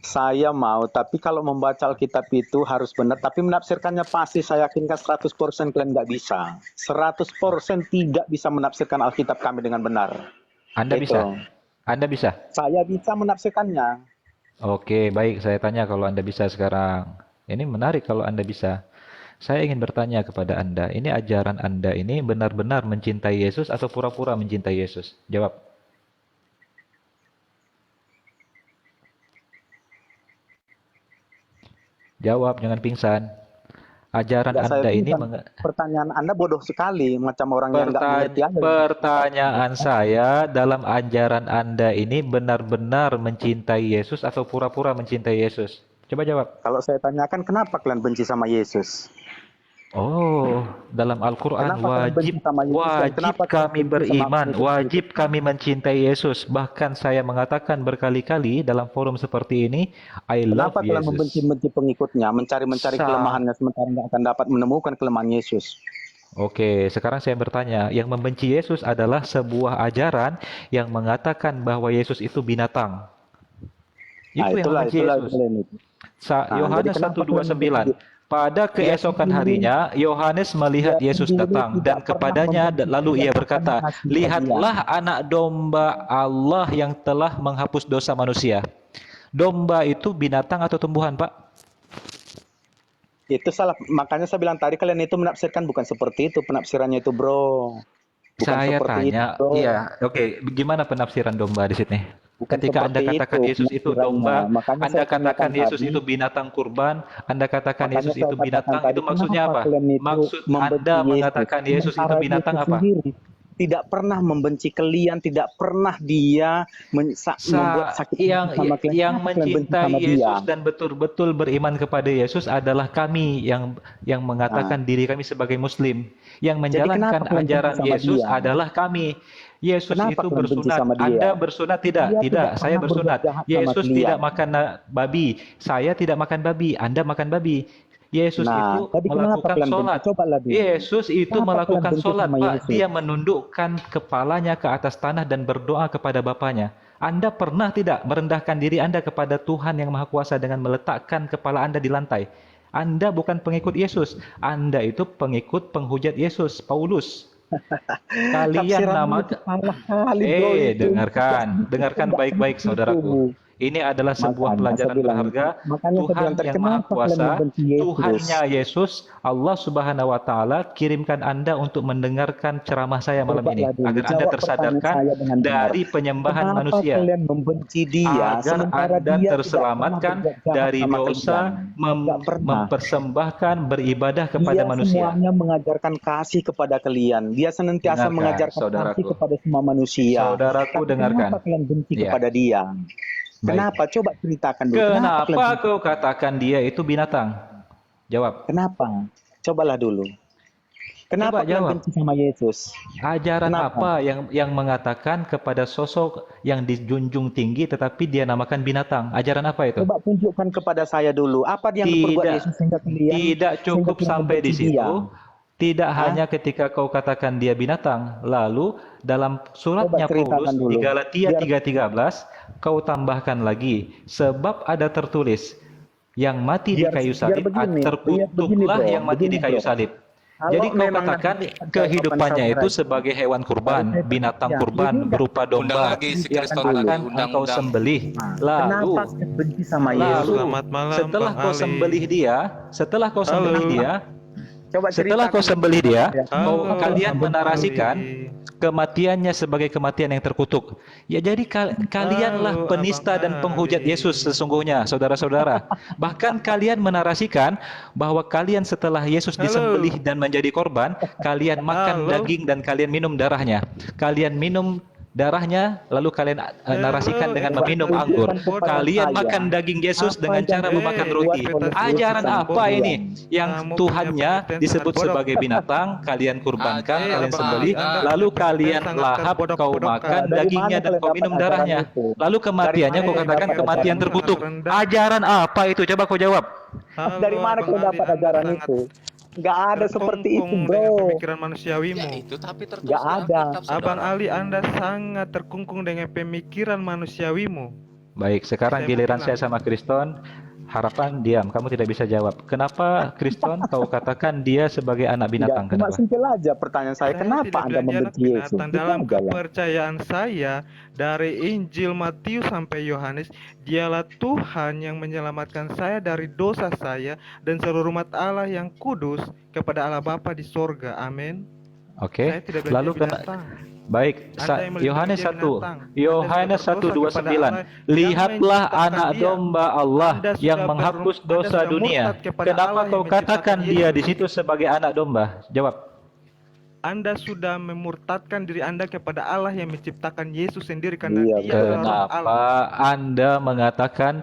Saya mau, tapi kalau membaca Alkitab itu harus benar, tapi menafsirkannya pasti saya yakinkan 100% kalian nggak bisa. 100% tidak bisa menafsirkan Alkitab kami dengan benar. Anda Gitu. bisa? Anda bisa? Saya bisa menafsirkannya. Oke, baik. Saya tanya kalau Anda bisa sekarang. Ini menarik kalau Anda bisa. Saya ingin bertanya kepada Anda, ini ajaran Anda ini benar-benar mencintai Yesus atau pura-pura mencintai Yesus? Jawab. Jawab, jangan pingsan. Ajaran Nggak, saya Anda ini pingsan. Pertanyaan Anda bodoh sekali, macam orang yang nggak mengerti aja. pertanyaan saya, dalam ajaran Anda ini benar-benar mencintai Yesus atau pura-pura mencintai Yesus? Coba jawab. Kalau saya tanyakan kenapa kalian benci sama Yesus? Oh, dalam Al-Quran Kenapa kalian benci sama Yesus? Dan wajib kenapa kami kalian benci sama beriman, Yesus? wajib kami mencintai Yesus. Bahkan saya mengatakan berkali-kali dalam forum seperti ini, I love Kenapa kalian Yesus. membenci pengikutnya, mencari kelemahannya sementara nggak akan dapat menemukan kelemahan Yesus? Oke, sekarang saya bertanya, yang membenci Yesus adalah sebuah ajaran yang mengatakan bahwa Yesus itu binatang. Itu yang membenci Yesus. kalian itu. Yohanes jadi kenapa kalian 1:29. Pada keesokan harinya, Yohanes melihat Yesus datang dan kepadanya lalu ia berkata, "Lihatlah anak domba Allah yang telah menghapus dosa manusia." Domba itu binatang atau tumbuhan, Pak? Itu salah, makanya saya bilang tadi kalian itu menafsirkan bukan seperti itu penafsirannya itu, bro. Bukan Saya seperti tanya, itu, bro. iya, oke, gimana penafsiran domba di sini? Bukan Ketika Anda seperti katakan itu Yesus itu penafsirannya. domba, Makanya Anda saya katakan tanyakan Yesus tadi- itu binatang kurban, Anda katakan Makanya Yesus saya itu katakan binatang, tadi, itu maksudnya kenapa apa? kalian itu Maksud membenci Anda Yesus? mengatakan Yesus itu Sementara binatang Yesus apa? sendiri tidak pernah membenci kalian, tidak pernah dia membuat sakit hati yang sama kalian. yang Kenapa kalian benci mencintai sama dia? Yesus dan betul-betul beriman kepada Yesus adalah kami yang mengatakan diri kami sebagai Muslim. Yang Jadi menjalankan kenapa kalian benci ajaran sama Yesus dia? adalah kami. Yesus Kenapa itu kalian benci bersunat. sama dia? Anda bersunat tidak? Dia Tidak, tidak saya pernah berbuat bersunat. jahat sama Yesus kalian. tidak makan babi. Saya tidak makan babi. Anda makan babi. Yesus Nah, itu tapi kenapa melakukan kalian benci? sholat. Coba lagi. Yesus itu Kenapa melakukan kalian benci sholat, sama Pak. Yesus? Dia menundukkan kepalanya ke atas tanah dan berdoa kepada Bapaknya. Anda pernah tidak merendahkan diri Anda kepada Tuhan yang Maha Kuasa dengan meletakkan kepala Anda di lantai? Anda bukan pengikut Yesus. Anda itu pengikut penghujat Yesus, Paulus. Kalian Tafsiranmu nama itu salah kali, bro, itu. dengarkan baik-baik saudaraku. Ini adalah sebuah Makanya saya pelajaran bilang, berharga. makanya saya Tuhan bilang tadi, yang Maha kenapa kalian Kuasa, membenci Yesus? Tuhannya Yesus, Allah Subhanahu wa taala kirimkan Anda untuk mendengarkan ceramah saya malam ini Cobalah dulu, agar Anda jawab tersadarkan pertanyaan saya dengan benar. dari penyembahan Kenapa manusia, kalian membenci dia agar sementara Anda dia terselamatkan tidak pernah berbuat jahat dari sama dosa kalian? Tidak pernah. mempersembahkan beribadah kepada Dia manusia. semuanya mengajarkan kasih kepada kalian. Dia senantiasa Dengarkan, mengajarkan saudaraku. kasih kepada semua manusia. Saudaraku, Tapi dengarkan. kenapa kalian benci Ya. kepada dia? Baik. Kenapa? Coba ceritakan dulu. Kenapa kalian kau katakan dia itu binatang? Jawab. Kenapa? Cobalah dulu. Kenapa Coba kalian jawab. benci sama Yesus? Ajaran Kenapa? apa yang mengatakan kepada sosok yang dijunjung tinggi tetapi dia namakan binatang? Ajaran apa itu? Coba tunjukkan kepada saya dulu. Apa yang diperbuat Tidak, Yesus sehingga kalian tidak cukup sehingga kalian sampai di membenci situ. dia? Tidak hanya ketika kau katakan dia binatang, lalu dalam suratnya Coba ceritakan Paulus dulu. di Galatia Biar- 3:13 kau tambahkan lagi, sebab ada tertulis yang mati di Biar- kayu biar salib, begini, terkutuklah bro, yang mati di begini, kayu bro. salib. Kalau Jadi kau memang katakan nanti ada kehidupannya jawaban itu saudara, sebagai hewan kurban, kalau saya binatang tanya, kurban ini berupa Undang domba lagi si yang Kriston akan lagi, engkau sembelih. Lalu kenapa saya benci sama Lalu, Yesus? Selamat malam, setelah Bang kau Ali. sembelih dia, setelah kau sembelih Halo. dia, Coba setelah kau ceritakan. sembelih dia, Halo, kalian Bang menarasikan Ali. kematiannya sebagai kematian yang terkutuk. Ya jadi kalianlah Halo, penista Abang dan penghujat Ali. Yesus sesungguhnya, saudara-saudara. Bahkan kalian menarasikan bahwa kalian setelah Yesus Halo. disembelih dan menjadi korban, kalian makan Halo. daging dan kalian minum darahnya. Kalian minum darahnya, lalu kalian narasikan dengan meminum anggur. Kalian makan daging Yesus dengan cara memakan roti. Ajaran apa ini? Yang Tuhannya disebut sebagai binatang, kalian kurbankan, kalian sembelih, lalu kalian lahap, kau makan dagingnya dan kau minum darahnya. Lalu kematiannya kau katakan kematian terkutuk. Ajaran apa itu? Coba kau jawab. Halo, Dari mana Abang kau Ali, dapat Anda ajaran sangat itu? Nggak ada seperti itu, terkungkung dengan bro. pemikiran manusiawimu. Ya itu tapi tertulis Nggak di ada. Alkitab, saudara. Abang Ali, Anda sangat terkungkung dengan pemikiran manusiawimu. Baik, sekarang Saya giliran bilang. saya sama Kriston. Harapan diam, kamu tidak bisa jawab. Kenapa Kriston kau katakan dia sebagai anak binatang? Nggak, cuma Kenapa? simpel aja pertanyaan saya. Saya Kenapa tidak Anda bilang dia anak membenci Yesus? binatang. Itu Dalam aja lah. kepercayaan saya dari Injil Matius sampai Yohanes, dialah Tuhan yang menyelamatkan saya dari dosa saya dan seluruh umat Allah yang kudus kepada Allah Bapa di sorga. Amin. Oke. Saya tidak bilang Lalu dia binatang. baik, Anda yang melindungi Yohanes dia 1, binatang. Yohanes Anda sudah berdosa 1:29. kepada Allah Lihatlah yang anak menciptakan dia. domba Allah Anda sudah yang menghapus Anda dosa sudah dunia. murtad kepada Kenapa Allah kau yang katakan menciptakan dia Yesus. di situ sebagai anak domba? Jawab. Anda sudah memurtadkan diri Anda kepada Allah yang menciptakan Yesus sendiri karena Iya, dia adalah Roh Allah. Kenapa Anda mengatakan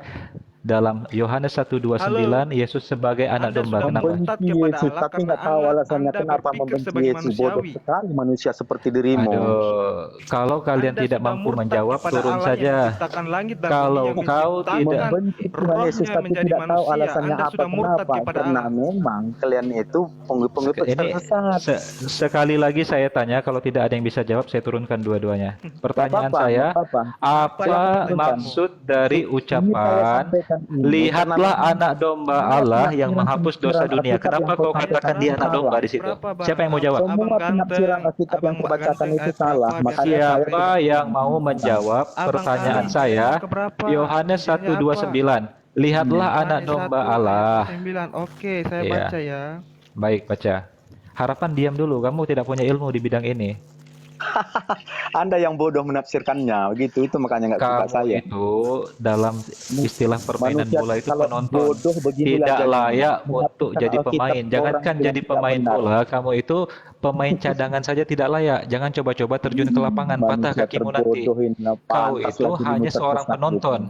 dalam Yohanes 1:29 Yesus sebagai anak Anda domba? sudah Kenapa? murtad Membenci kepada Yesus, Allah tapi karena nggak tahu alasannya Anda kenapa berpikir membenci sebagai Yesus. Bodoh manusiawi. sekali manusia seperti dirimu. Aduh, kalau kalian Anda tidak sudah mampu murtad menjawab, kepada turun Allah saja. yang menciptakan langit dan Kalau bumi, yang kau menciptakan tidak- Membenci Tuhan rohnya Yesus tapi menjadi tidak tahu manusia. alasannya Anda apa. sudah murtad Kenapa? kepada Karena Allah. memang kalian itu pengikut Ini tersesat. sekali lagi saya tanya, kalau tidak ada yang bisa jawab, saya turunkan dua-duanya. Pertanyaan Nggak saya, apa-apa. apa maksud dari Ini saya ucapan sampaikan ini lihatlah karena anak domba Allah yang menghapus dosa dunia? Kenapa kau katakan dia anak domba di situ? Berapa, Bang? Siapa yang mau jawab? semua Abang ganteng, penafsiran Alkitab yang Abang kubacakan ganteng, itu salah. berapa? Makanya saya Siapa yang mau menjawab Abang pertanyaan Ali, saya? keberapa? Yohanes Jawabnya 1:29. Lihatlah anak Yohanes domba 1 Allah. ayat 9. Oke, saya Iya. baca ya. Baik, baca. Harapan diam dulu, kamu tidak punya ilmu di bidang ini. Anda yang bodoh menafsirkannya, begitu. Itu makanya nggak suka Kamu saya. itu dalam istilah permainan Manusia bola itu kalau penonton. bodoh beginilah Tidak jadinya. layak untuk Menafsirkan jadi Alkitab pemain. orang Jangankan yang jadi tidak pemain benar. bola, kamu itu pemain cadangan saja tidak layak. Jangan coba-coba terjun ke lapangan, patah Manusia kakimu nanti. terbodoh ini Kau pantas itu lagi hanya seorang tersesat gitu. penonton.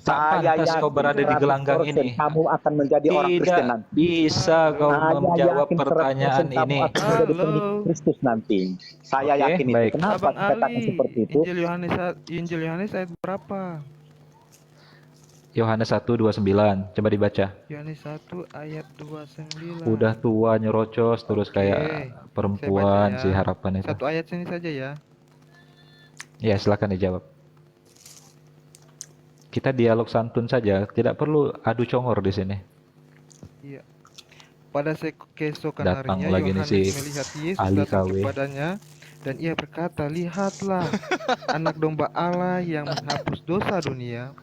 Tak Saya pantas kau yakin berada di gelanggang 100% ini. kamu akan menjadi orang Kristen Tidak nanti. bisa kau Saya menjawab yakin 100% pertanyaan kamu ini. akan menjadi Halo. pengikut Kristus nanti. Saya Oke, yakin itu. baik. Kenapa Abang saya katakan Ali, seperti itu? Injil Yohanes ayat berapa? Yohanes 1:29. Coba dibaca. Yohanes 1 ayat 29. Udah tua nyerocos terus Oke, kayak saya baca perempuan ya. sih harapan itu. Satu ayat sini saja ya. Ya, silakan dijawab. Kita dialog santun saja, tidak perlu adu congor di sini. Iya. Pada keesokan Datang harinya lagi nih Yohanes si melihat Yesus Ali datang KW. kepadanya dan ia berkata, "Lihatlah, anak domba Allah yang menghapus dosa dunia.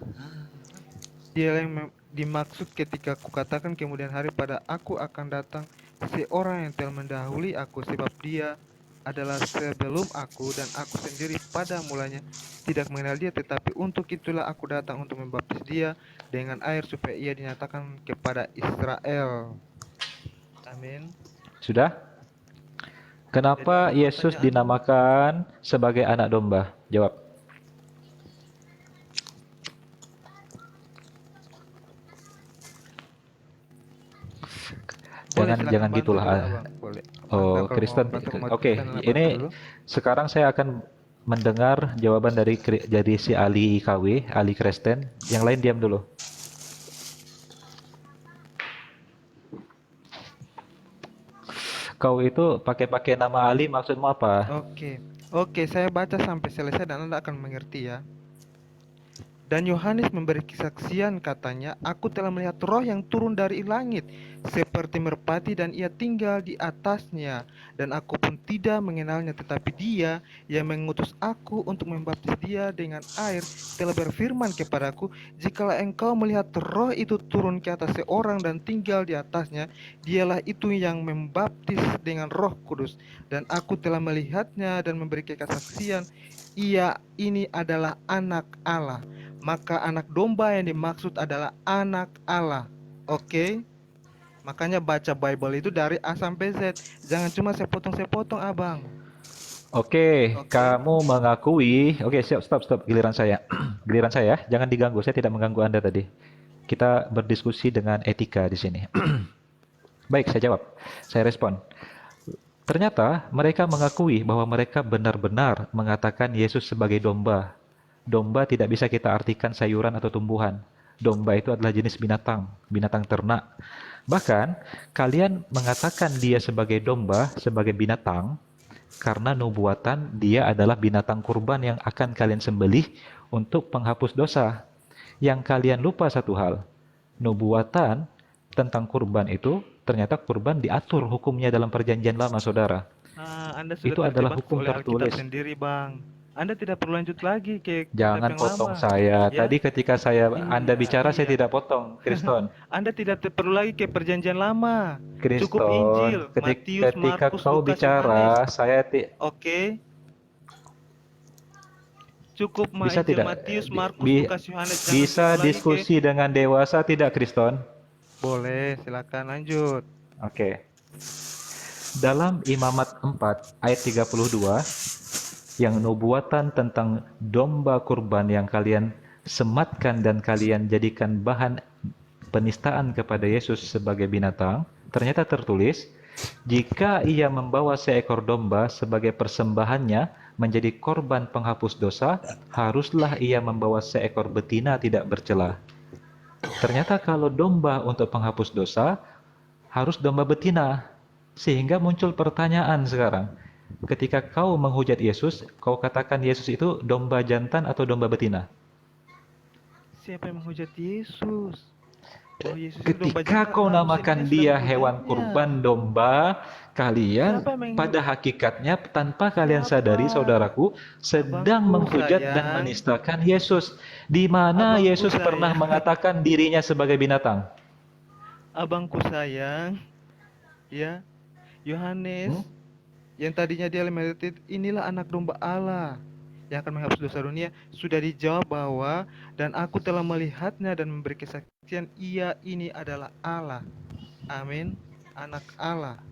Dia yang dimaksud ketika kukatakan kemudian hari pada aku akan datang seorang yang telah mendahului aku, sebab dia adalah sebelum aku dan aku sendiri pada mulanya tidak mengenal dia, tetapi untuk itulah aku datang untuk membaptis dia dengan air supaya ia dinyatakan kepada Israel." Amin. Sudah? Kenapa Jadi, Yesus pertanyaan- dinamakan sebagai anak domba? Jawab. Boleh, silakan Jangan bantu gitulah. dulu, Abang. Boleh. Oh, Anda kalau Kristen. mau bantu Oke, memastikan apa ini dulu? sekarang saya akan mendengar jawaban dari si Ali KW, Ali Kristen. Yang lain diam dulu. Kau itu pakai nama Ali maksudmu apa? Oke, saya baca sampai selesai dan Anda akan mengerti ya. Dan Yohanes memberi kesaksian, katanya, "Aku telah melihat roh yang turun dari langit seperti merpati dan ia tinggal di atasnya. Dan aku pun tidak mengenalnya, tetapi dia yang mengutus aku untuk membaptis dia dengan air telah berfirman kepadaku, jikalau engkau melihat roh itu turun ke atas seorang dan tinggal di atasnya, dialah itu yang membaptis dengan Roh Kudus. Dan aku telah melihatnya dan memberi kesaksian, ia ini adalah anak Allah." Maka anak domba yang dimaksud adalah anak Allah. Oke? Makanya baca Bible itu dari A sampai Z. Jangan cuma sepotong-sepotong, Abang. Oke, kamu mengakui. Oke, siap, stop. Giliran saya. Giliran saya, jangan diganggu. Saya tidak mengganggu Anda tadi. Kita berdiskusi dengan etika di sini. Baik, saya jawab. Saya respon. Ternyata mereka mengakui bahwa mereka benar-benar mengatakan Yesus sebagai domba. Domba tidak bisa kita artikan sayuran atau tumbuhan. Domba itu adalah jenis binatang ternak. Bahkan, kalian mengatakan dia sebagai domba, sebagai binatang, karena nubuatan dia adalah binatang kurban yang akan kalian sembelih untuk penghapus dosa. Yang kalian lupa satu hal, nubuatan tentang kurban itu, ternyata kurban diatur hukumnya dalam perjanjian lama, saudara. Anda sudah Itu adalah terjebak hukum oleh Alkitab tertulis. sendiri, Bang. Anda tidak perlu lanjut lagi ke kitab Jangan yang potong lama. saya. Ya? Tadi ketika Anda bicara, saya tidak potong, Kriston. Anda tidak perlu lagi ke perjanjian lama. Cukup Kriston, Injil, Matius, ketika Markus, kau Lukas, bicara, Yohanes. saya Oke. Cukup bisa Injil, tidak Matius, Markus, Lukas, Yohanes. Jangan bisa perlu lagi diskusi dengan dewasa tidak, Kriston? Boleh, silakan lanjut. Oke. Dalam Imamat 4 ayat 32, yang nubuatan tentang domba kurban yang kalian sematkan dan kalian jadikan bahan penistaan kepada Yesus sebagai binatang, ternyata tertulis, jika ia membawa seekor domba sebagai persembahannya menjadi korban penghapus dosa, haruslah ia membawa seekor betina tidak bercela. Ternyata kalau domba untuk penghapus dosa, harus domba betina. Sehingga muncul pertanyaan sekarang. Ketika kau menghujat Yesus, kau katakan Yesus itu domba jantan atau domba betina? Siapa yang menghujat Yesus? Oh, Yesus itu domba Ketika jantan, kau harusnya namakan sudah dia menghujatnya. hewan kurban domba, kalian Siapa yang pada hakikatnya tanpa kalian Siapa? sadari, saudaraku, sedang Abangku menghujat dan sayang. menistakan Yesus. Di mana Abangku Yesus pernah sayang. mengatakan dirinya sebagai binatang? Abangku sayang, ya, Yohanes yang tadinya dia limited, inilah anak domba Allah yang akan menghapus dosa dunia. Sudah dijawab bahwa dan aku telah melihatnya dan memberi kesaksian, ia ini adalah Allah. Amin. Anak Allah.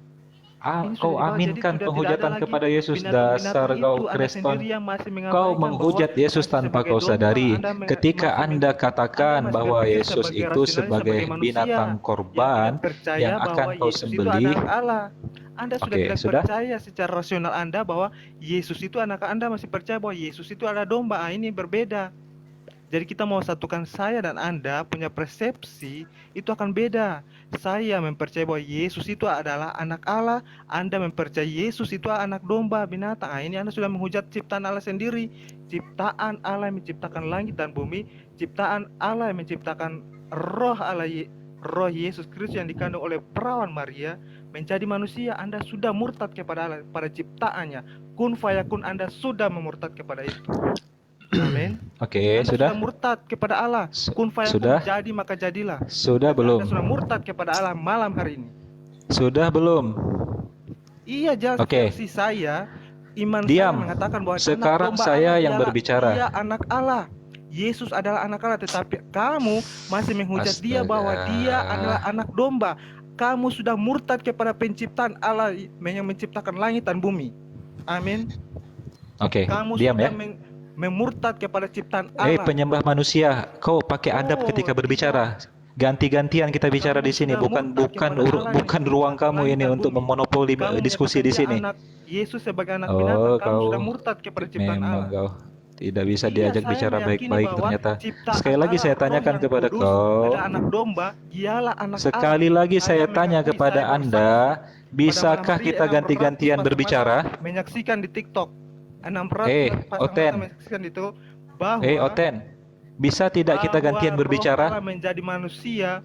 Ini Kau sudah dibahas, jadi aminkan sudah tidak ada penghujatan lagi kepada Yesus, dasar binatang-binatang kau itu. Anda Kristen. sendiri yang masih Kau mengabaikan bahwa menghujat Yesus masih tanpa sebagai kau domba. sadari. Anda Ketika masih Anda katakan masih bahwa berpikir Yesus sebagai itu rasionalis, sebagai sebagai manusia binatang yang korban tidak percaya yang akan bahwa kau Yesus itu sembelih. anak Allah. Anda sudah Oke, tidak sudah? percaya secara rasional Anda bahwa Yesus itu anak Anda, masih percaya bahwa Yesus itu adalah domba. Ini berbeda. Jadi kita mau satukan saya dan Anda punya persepsi itu akan beda. Saya mempercayai bahwa Yesus itu adalah anak Allah, Anda mempercayai Yesus itu anak domba, binatang. Ini Anda sudah menghujat ciptaan Allah sendiri. Ciptaan Allah yang menciptakan langit dan bumi, ciptaan Allah yang menciptakan roh Allah, roh Yesus Kristus yang dikandung oleh perawan Maria menjadi manusia. Anda sudah murtad kepada Allah, pada ciptaannya. Kun fayakun, Anda sudah memurtad kepada itu. Amin. Oke, Anda sudah murtad kepada Allah. Kun fayakun, sudah? jadi maka jadilah. Sudah Anda belum? sudah murtad kepada Allah malam hari ini. Sudah belum? Iya, jelas. Oke. Versi saya, iman Diam. saya mengatakan bahwa Sekarang anak domba saya Allah yang ialah- berbicara. Dia anak Allah. Yesus adalah anak Allah, tetapi kamu masih menghujat dia bahwa dia adalah anak domba. Kamu sudah murtad kepada penciptaan Allah yang menciptakan langit dan bumi. Amin. Oke, Kamu diam sudah ya. memurtad kepada ciptaan Allah. Penyembah manusia, kau pakai adab ketika berbicara. Ganti-gantian kita bicara di sini, bukan ruang kamu ini untuk memonopoli diskusi di sini. Yesus sebagai anak binatang, kamu kau sudah murtad kepada ciptaan memang Allah. kau tidak bisa Iya, diajak saya bicara meyakini baik-baik bahwa ternyata. ciptaan Sekali lagi Allah, saya Roh tanyakan yang kepada kudus, kau. ada anak domba, dialah anak Sekali Allah. lagi saya tanya mengakui, kepada saya Anda, bersaksi bisakah pada malam kita hari ganti-gantian 600 berbicara? menyaksikan di TikTok. 600 pasang Oten. mata menyaksikan itu bahwa Oten, bisa tidak kita gantian berbicara? Roh Allah menjadi manusia,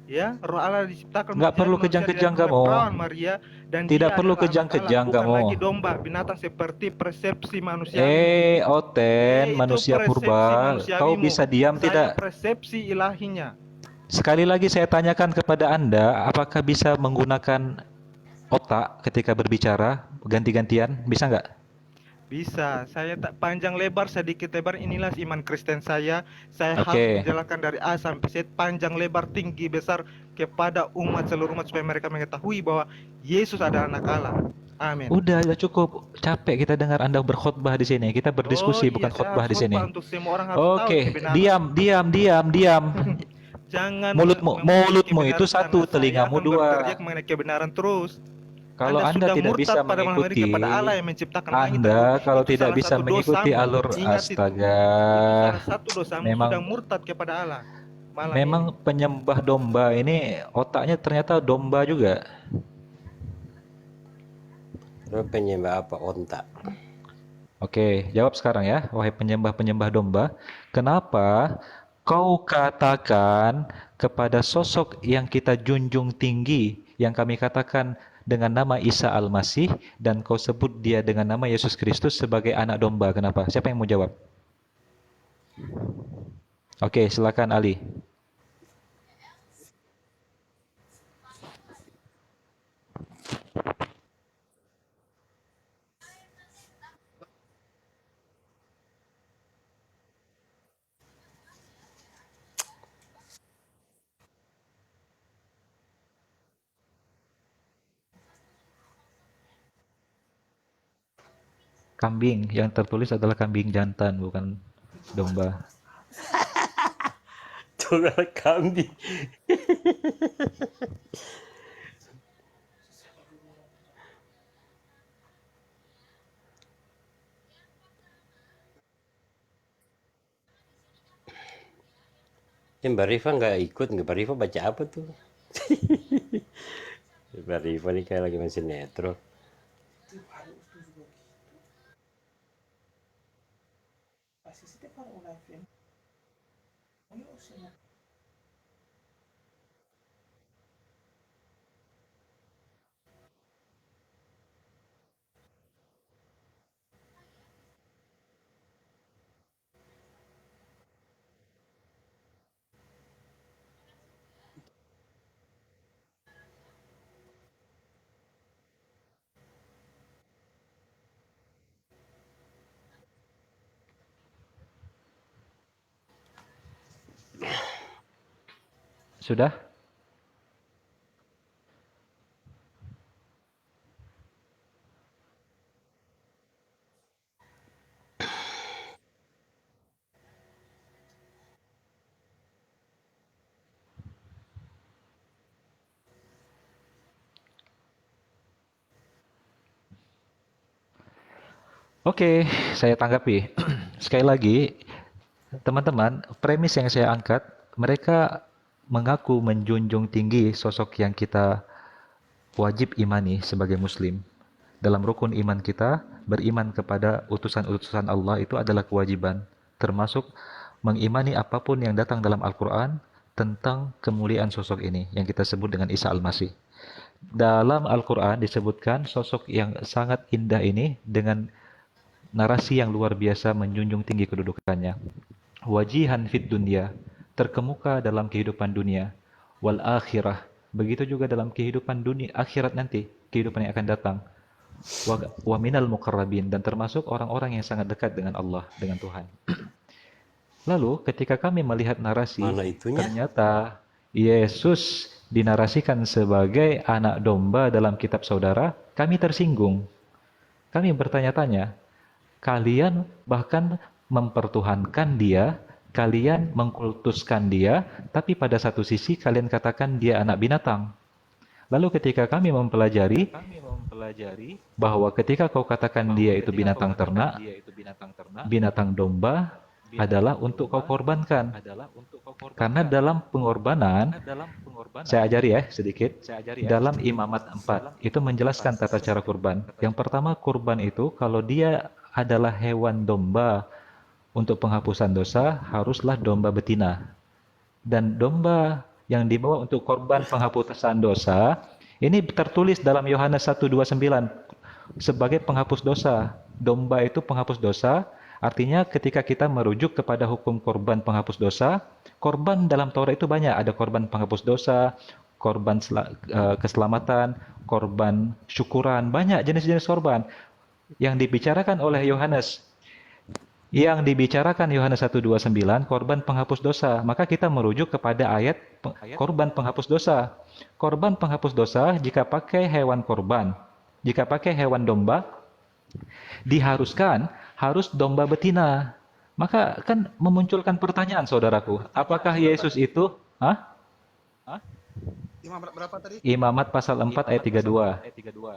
ya, Roh Allah diciptakan Nggak menjadi perlu manusia, kejang-kejang dilahirkan oleh kamu. perawan Maria, dan Tidak dia perlu adalah anak kejang-kejang Allah, bukan kamu. lagi domba, binatang seperti persepsi manusia. Oten, Itu manusia persepsi purba, manusiawimu. kau bisa diam Saya tidak? persepsi ilahinya. Sekali lagi saya tanyakan kepada Anda, apakah bisa menggunakan otak ketika berbicara, ganti-gantian, bisa nggak? Bisa, saya tak panjang lebar sedikit lebar, inilah iman Kristen saya. Saya harus Oke. menjelaskan dari A sampai Z, panjang lebar tinggi besar kepada seluruh umat supaya mereka mengetahui bahwa Yesus adalah anak Allah. Amin. Udah cukup. Capek kita dengar Anda berkhotbah di sini. Kita berdiskusi, bukan saya khotbah harus di sini. khotbah untuk semua orang harus tahu Oke, kebenaran. diam. Jangan mulutmu itu kebenaran, satu, karena telingamu saya akan dua. berteriak mengenai kebenaran terus. Kalau Anda sudah tidak murtad bisa pada malam hari mengikuti, kepada Allah yang menciptakan langit dan Anda bumi. kalau Itu tidak salah bisa satu mengikuti dosamu. alur Ingat itu. astaga. Itu salah satu dosamu, Memang- sudah murtad kepada Allah. Malam Memang ini. penyembah domba ini otaknya ternyata domba juga. Penyembah apa? Onta. Oke, jawab sekarang ya, wahai penyembah-penyembah domba. Kenapa kau katakan kepada sosok yang kita junjung tinggi, yang kami katakan dengan nama Isa Al-Masih, dan kau sebut dia dengan nama Yesus Kristus sebagai anak domba? Kenapa? Siapa yang mau jawab? Oke, silakan Ali. Kambing, yang tertulis adalah kambing jantan, bukan domba. Tunggal kambing. Mbak Rifa nggak ikut, Mbak Rifa baca apa tuh? Mbak Rifa nih kayak lagi main sinetron. Sudah? Oke, saya tanggapi. Sekali lagi, teman-teman, premis yang saya angkat, mereka mengaku menjunjung tinggi sosok yang kita wajib imani sebagai muslim. Dalam rukun iman kita, beriman kepada utusan-utusan Allah itu adalah kewajiban, termasuk mengimani apapun yang datang dalam Al-Quran tentang kemuliaan sosok ini, yang kita sebut dengan Isa Al-Masih. Dalam Al-Quran disebutkan sosok yang sangat indah ini dengan narasi yang luar biasa menjunjung tinggi kedudukannya. Wajihan fid dunya, terkemuka dalam kehidupan dunia. Wal akhirah, begitu juga dalam kehidupan dunia akhirat nanti, kehidupan yang akan datang. Wa minal muqarrabin, dan termasuk orang-orang yang sangat dekat dengan Allah, dengan Tuhan. Lalu ketika kami melihat narasi, ternyata Yesus dinarasikan sebagai anak domba dalam kitab saudara, kami tersinggung. Kami bertanya-tanya, kalian bahkan mempertuhankan dia, kalian mengkultuskan dia, tapi pada satu sisi kalian katakan dia anak binatang. Lalu ketika kami mempelajari bahwa ketika kau katakan dia itu binatang ternak, binatang domba adalah untuk kau korbankan. Karena dalam pengorbanan, saya ajari ya sedikit, dalam Imamat 4 itu menjelaskan tata cara kurban. Yang pertama, kurban itu kalau dia adalah hewan domba untuk penghapusan dosa, haruslah domba betina. Dan domba yang dibawa untuk korban penghapusan dosa, ini tertulis dalam Yohanes 1:29 sebagai penghapus dosa. Domba itu penghapus dosa, artinya ketika kita merujuk kepada hukum korban penghapus dosa, korban dalam Taurat itu banyak. Ada korban penghapus dosa, korban keselamatan, korban syukuran, banyak jenis-jenis korban. Yang dibicarakan oleh Yohanes, yang dibicarakan Yohanes 1:29, korban penghapus dosa. Maka kita merujuk kepada ayat korban penghapus dosa. Korban penghapus dosa jika pakai hewan korban, jika pakai hewan domba, diharuskan harus domba betina. Maka kan memunculkan pertanyaan, saudaraku, apakah Yesus itu? Imamat berapa tadi? Imamat pasal 4 ayat 32.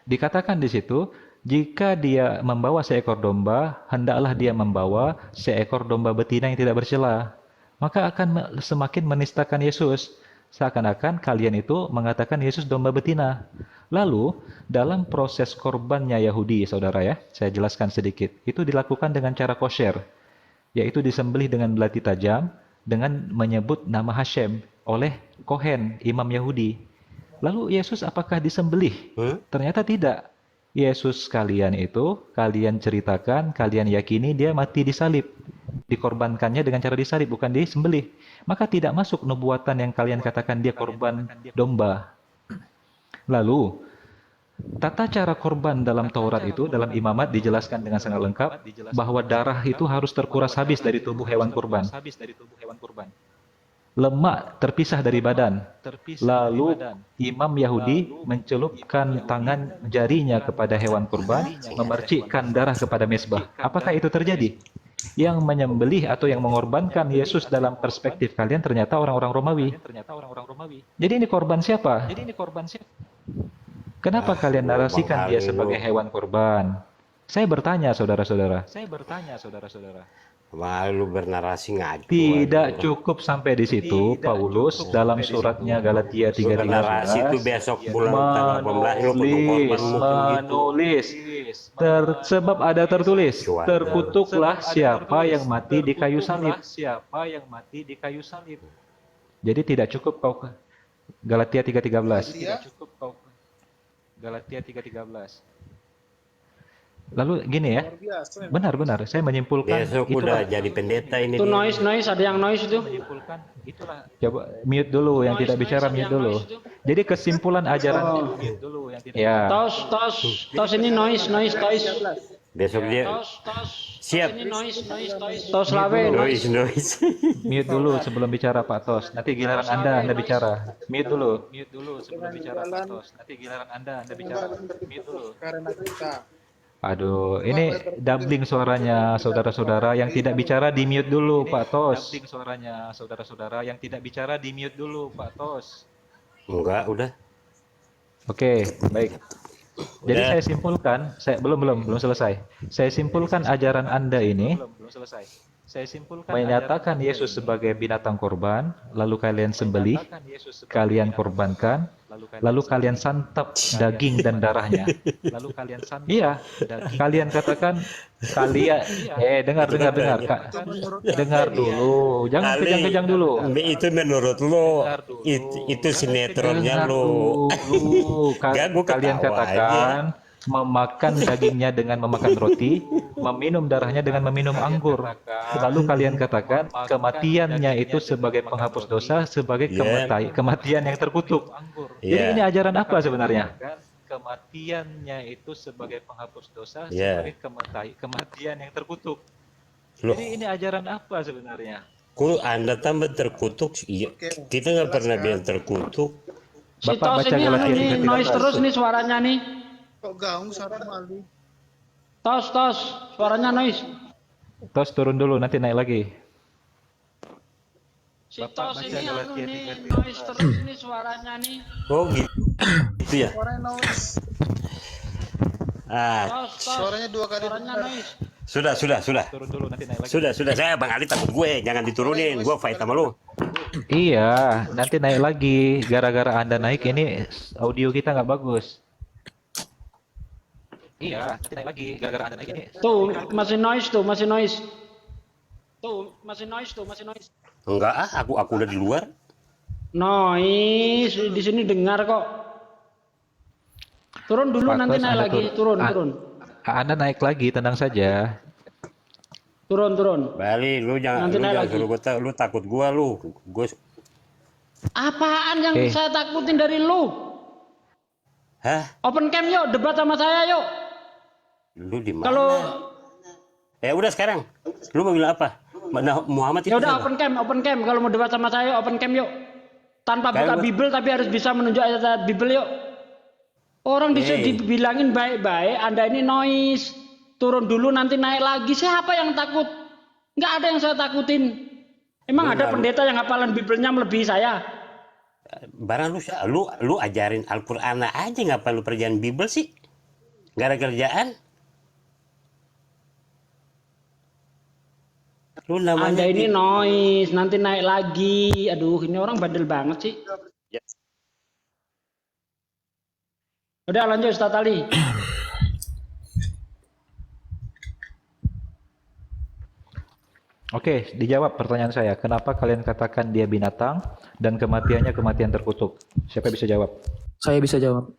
Dikatakan di situ, jika dia membawa seekor domba, hendaklah dia membawa seekor domba betina yang tidak bercela. Maka akan semakin menistakan Yesus. Seakan-akan kalian itu mengatakan Yesus domba betina. Lalu, dalam proses korbannya Yahudi, saudara ya, saya jelaskan sedikit. Itu dilakukan dengan cara kosher, yaitu disembelih dengan belati tajam, dengan menyebut nama Hashem oleh Kohen, imam Yahudi. Lalu Yesus apakah disembelih? Ternyata tidak. Yesus kalian itu, kalian ceritakan, kalian yakini dia mati disalib. Dikorbankannya dengan cara disalib, bukan disembelih. Maka tidak masuk nubuatan yang kalian katakan dia korban domba. Lalu, tata cara korban dalam Taurat itu, dalam Imamat dijelaskan dengan sangat lengkap, bahwa darah itu harus terkuras habis dari tubuh hewan kurban. Lemak terpisah dari badan. Lalu imam Yahudi mencelupkan tangan jarinya kepada hewan kurban, memercikkan darah kepada mezbah. Apakah itu terjadi? Yang menyembelih atau yang mengorbankan Yesus dalam perspektif kalian ternyata orang-orang Romawi. Jadi ini korban siapa? Kenapa kalian narasikan dia sebagai hewan kurban? Saya bertanya, saudara-saudara. Malu bernarasi ngaco. Tidak cukup sampai di situ. Paulus dalam suratnya Galatia 3:13 Narasi itu besok bulan tanggal 18 menulis. Sebab ada tertulis, terkutuklah siapa yang mati di kayu salib. Jadi tidak cukup kau Galatia 3:13. Galatia 3:13. Lalu gini ya, benar-benar saya menyimpulkan besok udah jadi pendeta ini. Itu noise, ada yang noise itu. Coba mute dulu yang tidak bicara, mute dulu. Jadi kesimpulan ajaran mute dulu yang tidak. Ya. Tos ini noise. Besok dia Tos. siap. Ini noise. Tos lawe noise. Noise. Mute dulu sebelum bicara Pak Tos. Nanti giliran Anda bicara. Mute dulu sebelum bicara Pak Tos. Nanti giliran Anda bicara. Mute dulu. Aduh, ini doubling suaranya saudara-saudara yang tidak bicara di mute dulu Pak Tos. Doubling suaranya saudara-saudara yang tidak bicara di mute dulu Pak Tos. Enggak, udah. Oke, baik. Jadi Udah. saya simpulkan, belum selesai. Saya simpulkan ajaran Anda ini menyatakan Yesus sebagai binatang korban, lalu kalian sembelih, kalian korbankan, lalu kalian santap daging dan darahnya. Iya, kalian katakan dengar dengar dulu, jangan Ali, kejang-kejang dulu. Itu menurut lo, itu sinetronnya Dengar lo. dulu. Enggak, gua Kalian ketawa katakan memakan dagingnya dengan memakan roti, meminum darahnya dengan meminum anggur. Lalu kalian katakan kematiannya itu sebagai penghapus dosa, sebagai kematian yang terkutuk. Jadi Iya. ini ajaran apa sebenarnya? Kematiannya itu sebagai penghapus dosa, Iya. sebagai kematian yang terkutuk. Loh, Jadi ini ajaran apa sebenarnya? kok Anda tambah terkutuk? Iya, kita nggak pernah bilang terkutuk. Si Bapak Tos baca ini Galatia nih 3:13. noise terus nih suaranya nih. Tos, suaranya noise. Tos turun dulu, nanti naik lagi. Si Tos ini nih noise terus nih suaranya nih. Oh gitu ya. Ah, Tos. Suaranya 2 kali. Suaranya noise. sudah. Turun dulu, nanti naik lagi. Sudah. Saya Bang Ali takut gue, jangan diturunin. Gue fight sama lu. Iya, nanti naik lagi. Gara-gara Anda naik ini audio kita nggak bagus. Iya, nanti naik lagi. Gara-gara Anda naik ini. Tuh, masih noise. Enggak aku udah di luar. Noise, di sini dengar kok. Turun dulu Pak nanti Tos, naik Anda lagi. Turun. Anda naik lagi, tenang saja. Turun. Bali, lu jangan Nanti naik lagi. suruh gue lu takut gue lu. Gue Apaan yang saya takutin dari lu? Hah? Open cam yuk, debat sama saya yuk. Lu di mana? Kalau Udah sekarang. Lu mau bilang apa? Muhammad itu ya udah siapa? open cam kalau mau debat sama saya open cam yuk. Tanpa buka Kalau- Bible tapi harus bisa menunjuk ayat Bible yuk. Orang dibilangin baik-baik, Anda ini noise. Turun dulu nanti naik lagi. Siapa yang takut? Nggak ada yang saya takutin. Emang ada pendeta yang hafalan Biblenya melebihi saya? Barang lu ajarin Al-Qur'an aja, ngapain lu perjalanan Bible sih? Gak ada kerjaan? Lu namanya Anda ini noise, nanti naik lagi. Aduh, ini orang bandel banget sih. Udah lanjut Ustaz Ali. Oke, dijawab pertanyaan saya. Kenapa kalian katakan dia binatang dan kematiannya kematian terkutuk? Siapa bisa jawab? Saya bisa jawab.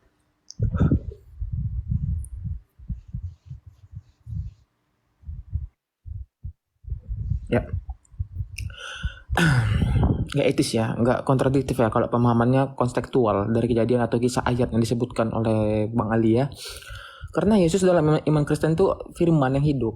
Ya. Nggak etis ya, nggak kontradiktif ya kalau pemahamannya kontekstual dari kejadian atau kisah ayat yang disebutkan oleh Bang Ali ya. Karena Yesus dalam iman Kristen itu firman yang hidup,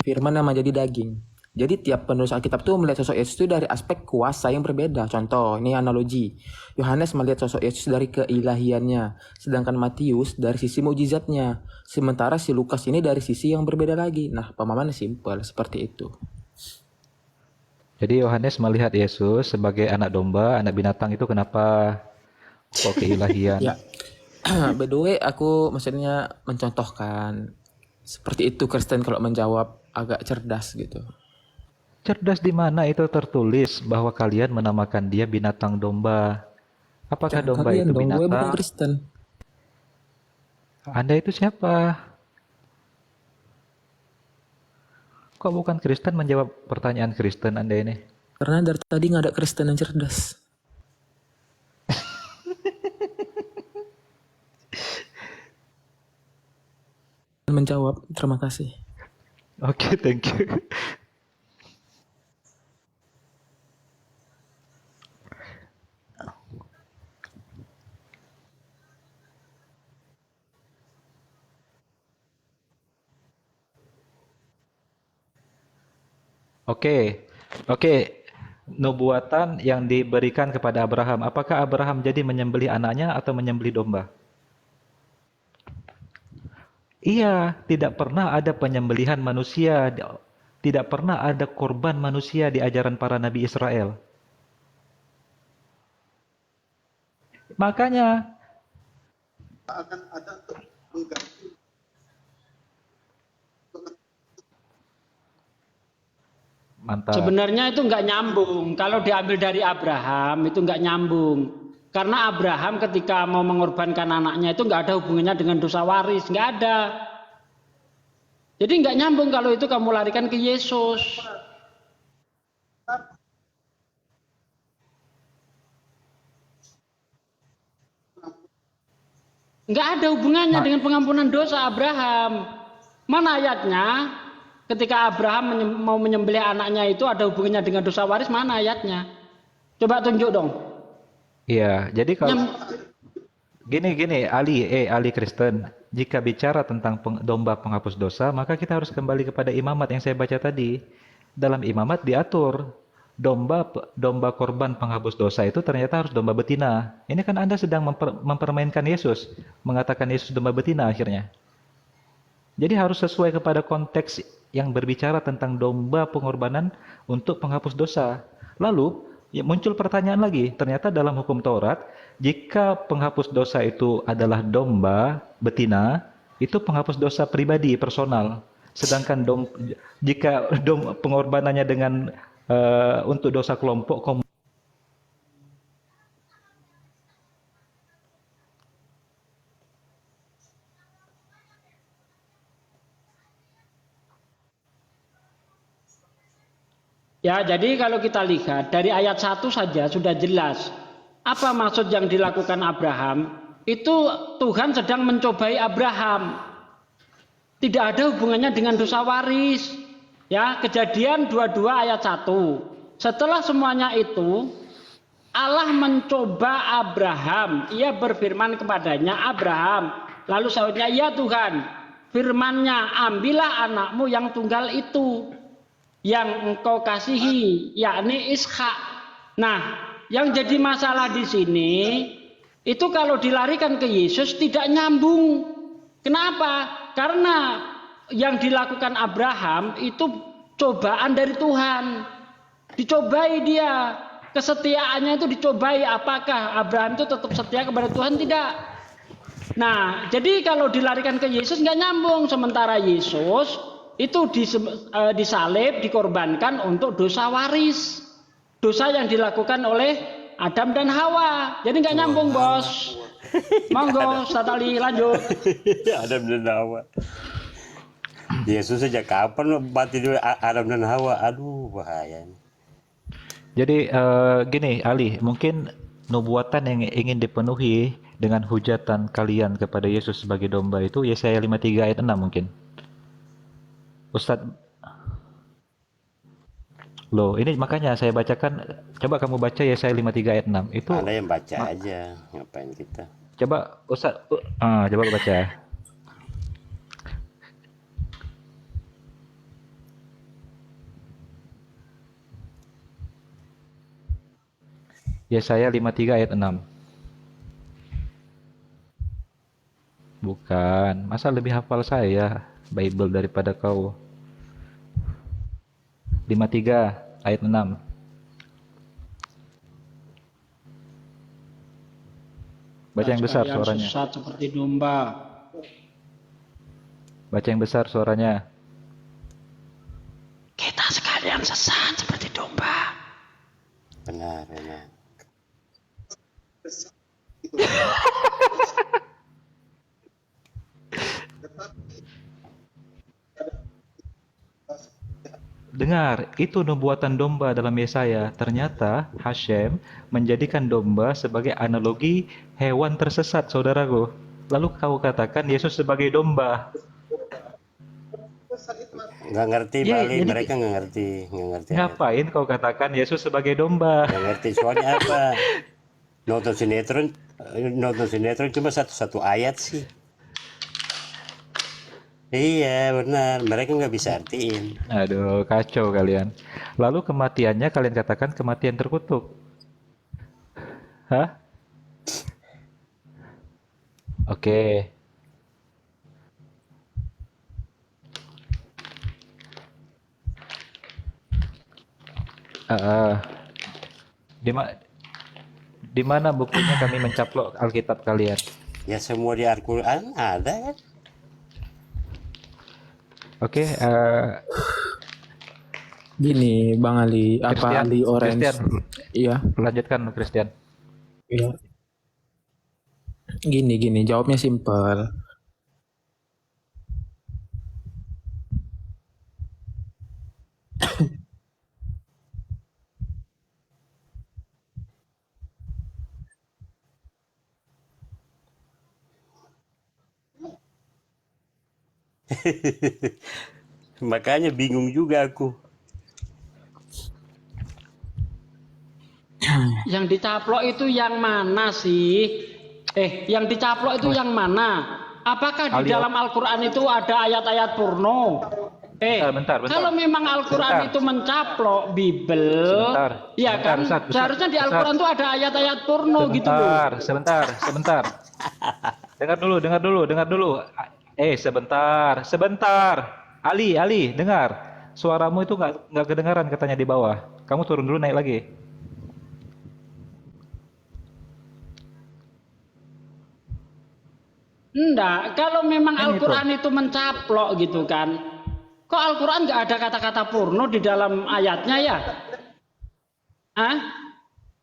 firman yang menjadi daging. Jadi tiap penulis Alkitab tuh melihat sosok Yesus itu dari aspek kuasa yang berbeda. Contoh, ini analogi. Yohanes melihat sosok Yesus dari keilahiannya, sedangkan Matius dari sisi mukjizatnya. Sementara si Lukas ini dari sisi yang berbeda lagi. Nah, pemahamannya simpel seperti itu. Jadi Yohanes melihat Yesus sebagai anak domba, anak binatang itu kenapa kok keilahian? Ya. By the way, aku maksudnya mencontohkan seperti itu Kristen kalau menjawab agak cerdas gitu. Cerdas di mana itu tertulis bahwa kalian menamakan dia binatang domba. Apakah Jangan domba kalian itu dong, gue bukan binatang? Kristen. Anda itu siapa? Kok bukan Kristen menjawab pertanyaan Kristen Anda ini? Karena dari tadi nggak ada Kristen yang cerdas. Menjawab, terima kasih. Oke, thank you. Oke, oke. Nubuatan yang diberikan kepada Abraham. Apakah Abraham jadi menyembelih anaknya atau menyembelih domba? Iya, tidak pernah ada penyembelihan manusia, tidak pernah ada korban manusia di ajaran para nabi Israel. Makanya, mantap. Sebenarnya itu nggak nyambung. Kalau diambil dari Abraham itu nggak nyambung. Karena Abraham ketika mau mengorbankan anaknya itu nggak ada hubungannya dengan dosa waris, nggak ada. Jadi nggak nyambung kalau itu kamu larikan ke Yesus. Nggak ada hubungannya dengan pengampunan dosa Abraham. Mana ayatnya? Ketika Abraham mau menyembelih anaknya itu ada hubungannya dengan dosa waris, mana ayatnya? Coba tunjuk dong. Iya, jadi kalau gini Ali Kristen, jika bicara tentang domba penghapus dosa, maka kita harus kembali kepada imamat yang saya baca tadi. Dalam imamat diatur domba korban penghapus dosa itu ternyata harus domba betina. Ini kan Anda sedang mempermainkan Yesus, mengatakan Yesus domba betina akhirnya. Jadi harus sesuai kepada konteks yang berbicara tentang domba pengorbanan untuk penghapus dosa. Lalu muncul pertanyaan lagi, ternyata dalam hukum Taurat, jika penghapus dosa itu adalah domba betina, itu penghapus dosa pribadi, personal. Sedangkan jika pengorbanannya dengan untuk dosa kelompok, Ya, jadi kalau kita lihat dari ayat 1 saja sudah jelas. Apa maksud yang dilakukan Abraham? Itu Tuhan sedang mencobai Abraham. Tidak ada hubungannya dengan dosa waris. Ya, Kejadian 22 ayat 1. Setelah semuanya itu, Allah mencoba Abraham. Ia berfirman kepadanya, Abraham. Lalu sahutnya, ya Tuhan, firman-Nya, ambillah anakmu yang tunggal itu, yang engkau kasihi, yakni Ishak. Nah, yang jadi masalah di sini itu kalau dilarikan ke Yesus tidak nyambung. Kenapa? Karena yang dilakukan Abraham itu cobaan dari Tuhan. Dicobai dia, kesetiaannya itu dicobai. Apakah Abraham itu tetap setia kepada Tuhan? Tidak. Nah, jadi kalau dilarikan ke Yesus nggak nyambung. Sementara Yesus itu disalib, dikorbankan untuk dosa waris, dosa yang dilakukan oleh Adam dan Hawa. Jadi nggak nyambung, bos. Monggo, Ustaz Ali, lanjut. Adam dan Hawa. Yesus sejak kapan mati dulu Adam dan Hawa? Aduh, bahaya. Jadi gini Ali, mungkin nubuatan yang ingin dipenuhi dengan hujatan kalian kepada Yesus sebagai domba itu Yesaya 53 ayat 6 mungkin. Ustadz, loh ini makanya saya bacakan, coba kamu baca Yesaya 53 ayat 6 itu. Anda yang baca aja, ngapain kita? Coba Ustadz, coba baca. Yesaya 53 ayat 6. Bukan, masa lebih hafal saya Bible daripada kau. 53 ayat 6. Baca yang besar suaranya. Sesat seperti domba. Baca yang besar suaranya. Kita sekalian sesat seperti domba. Benar, benar. Dengar, itu nubuatan domba dalam Yesaya. Ternyata Hashem menjadikan domba sebagai analogi hewan tersesat, saudaraku. Lalu kau katakan Yesus sebagai domba. Nggak ngerti, Ya, Bali. jadi- Mereka nggak ngerti. Ngapain kau katakan Yesus sebagai domba? Nggak ngerti. Soalnya apa? Nonton sinetron cuma satu ayat sih. Iya benar, mereka nggak bisa artiin. Aduh, kacau kalian. Lalu kematiannya kalian katakan kematian terkutuk. Hah? Oke. Eh, di mana buktinya kami mencaplok Alkitab kalian? Ya semua di Al-Quran ada kan? Oke, Gini, Bang Ali, apa Christian, Ali Orange? Christian, Iya, lanjutkan Christian. iya. Gini, jawabnya simpel. Makanya bingung juga aku. Yang dicaplok itu yang mana sih? Yang dicaplok itu yang mana? Apakah di Ali, dalam Al-Quran itu ada ayat-ayat porno? bentar. Kalau memang Al-Quran Bentar. itu mencaplok Bible, Sebentar, ya sebentar, kan? Ustaz. Seharusnya di Al-Quran itu ada ayat-ayat porno gitu loh. Sebentar. Dengar dulu. Sebentar. Ali, dengar. Suaramu itu nggak kedengaran katanya di bawah. Kamu turun dulu, naik lagi. Enggak, kalau memang Kan Al-Quran itu mencaplok gitu kan. Kok Al-Quran nggak ada kata-kata porno di dalam ayatnya ya? Hah?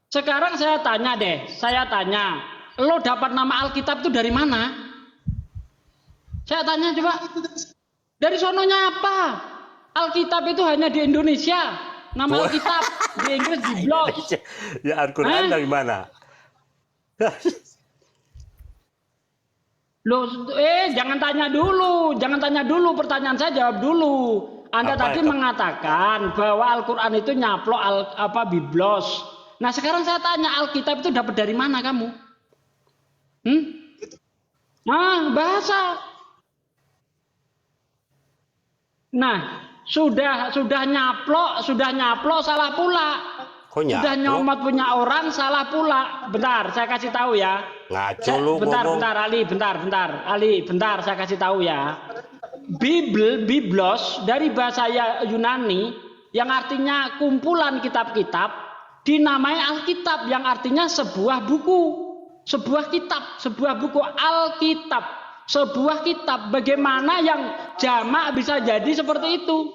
Sekarang saya tanya, lo dapat nama Alkitab itu dari mana? Saya tanya coba, dari sononya apa? Alkitab itu hanya di Indonesia, nama Alkitab, di Inggris di blog. Ya Al-Quran dari mana? Loh, jangan tanya dulu, pertanyaan saya jawab dulu. Anda Apa tadi itu? mengatakan bahwa Al-Quran itu nyaplok biblos. Nah, sekarang saya tanya, Alkitab itu dapat dari mana kamu? Nah, bahasa. Nah, sudah nyaplok salah pula. Kok Sudah nyaplok? nyomot punya orang salah pula. Bentar, saya kasih tahu ya. Ngaco lu Bentar, ngomong. Ali, saya kasih tahu ya. Biblos dari bahasa Yunani yang artinya kumpulan kitab-kitab dinamai Alkitab yang artinya sebuah buku, sebuah kitab, sebuah buku Alkitab, sebuah kitab. Bagaimana yang jamak bisa jadi seperti itu?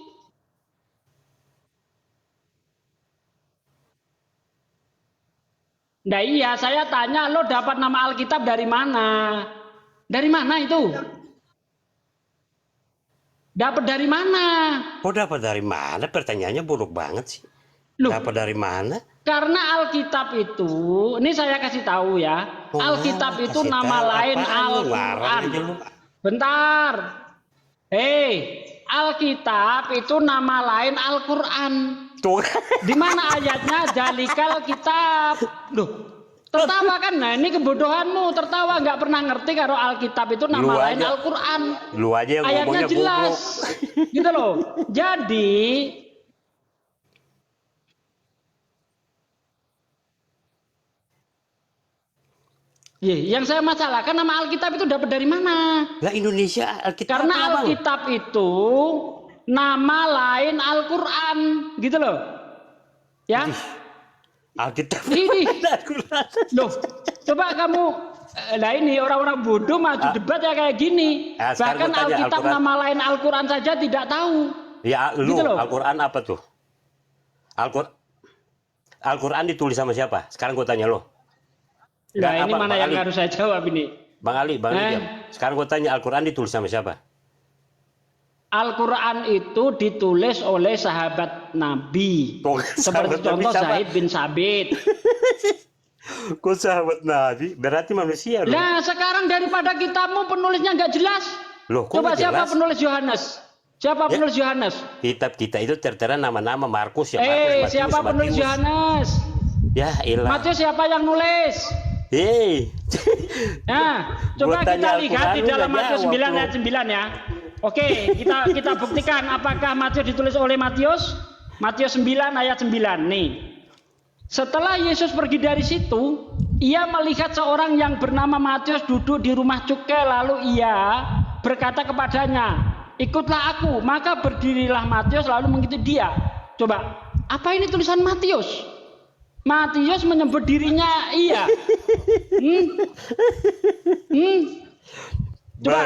Nah iya, saya tanya lo dapat nama Alkitab dari mana? Dari mana itu? Dapat dari mana? Kok dapat dari mana? Pertanyaannya buruk banget sih. Loh, Dapat dari mana? karena Alkitab itu, ini saya kasih tahu ya. Oh, Alkitab itu kasih nama tahu. lain Apaan lu? Al-Quran. Ngarang aja lu. Bentar. Alkitab itu nama lain Al-Quran. Tuh. Di mana ayatnya Jalikal kitab? Loh, tertawa kan? Nah ini kebodohanmu, tertawa nggak pernah ngerti kalau Alkitab itu nama Lu lain aja. Al-Quran. Lu aja yang Ayatnya ngomongnya jelas, goblok. gitu loh. Jadi yang saya masalahkan nama Alkitab itu dapat dari mana? Lah Indonesia Alkitab Karena apa, Bang? Alkitab itu nama lain Al-Quran, gitu loh. Ya, Alkitab ini. Al-Quran. Loh, coba kamu, lah ini orang-orang bodoh maju debat ya kayak gini. Ah, Bahkan sekarang gua tanya, Alkitab Al-Quran. nama lain Al-Quran saja tidak tahu. Ya lu Gitu loh. Al-Quran apa tuh? Al-Quran ditulis sama siapa? Sekarang gue tanya lo. Lah Nggak, ini apa, mana Bang yang Ali? harus saya jawab ini? Bang Ali diam. Sekarang gue tanya Al-Quran ditulis sama siapa? Al-Quran itu ditulis oleh sahabat Nabi. Tuh, Seperti sahabat Nabi contoh siapa? Zaid bin Sabit. Kok sahabat Nabi? Berarti manusia loh. Nah sekarang daripada kitabmu penulisnya nggak jelas. Loh, kok Coba nggak siapa jelas? penulis Yohanes? Siapa Ya. penulis Yohanes? Kitab kita itu tertera nama-nama Markus ya. Markus, Matius, Siapa penulis Matius. Yohanes? Ya ilah. Matius siapa yang nulis? Hei. Nah, coba Gua tanya kita lihat Al-Quran, di lu dalam nggak Matius jawab 9 lu. ayat 9 ya. Oke, kita buktikan apakah Matius ditulis oleh Matius. Matius 9 ayat 9 nih. Setelah Yesus pergi dari situ, ia melihat seorang yang bernama Matius duduk di rumah cukai, lalu ia berkata kepadanya, "Ikutlah aku." Maka berdirilah Matius lalu mengikuti dia. Coba, apa ini tulisan Matius? Matius menyebut dirinya iya. Coba.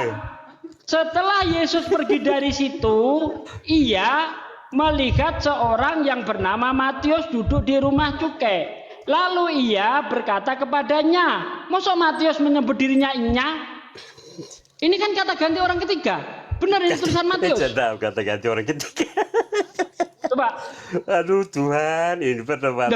Setelah Yesus pergi dari situ, ia melihat seorang yang bernama Matius duduk di rumah cukai. Lalu ia berkata kepadanya, "Masa Matius menyebut dirinya inya?" Ini kan kata ganti orang ketiga. Benar ini tulisan Matius. Kata ganti orang ketiga. Coba. Aduh Tuhan, ini pertama.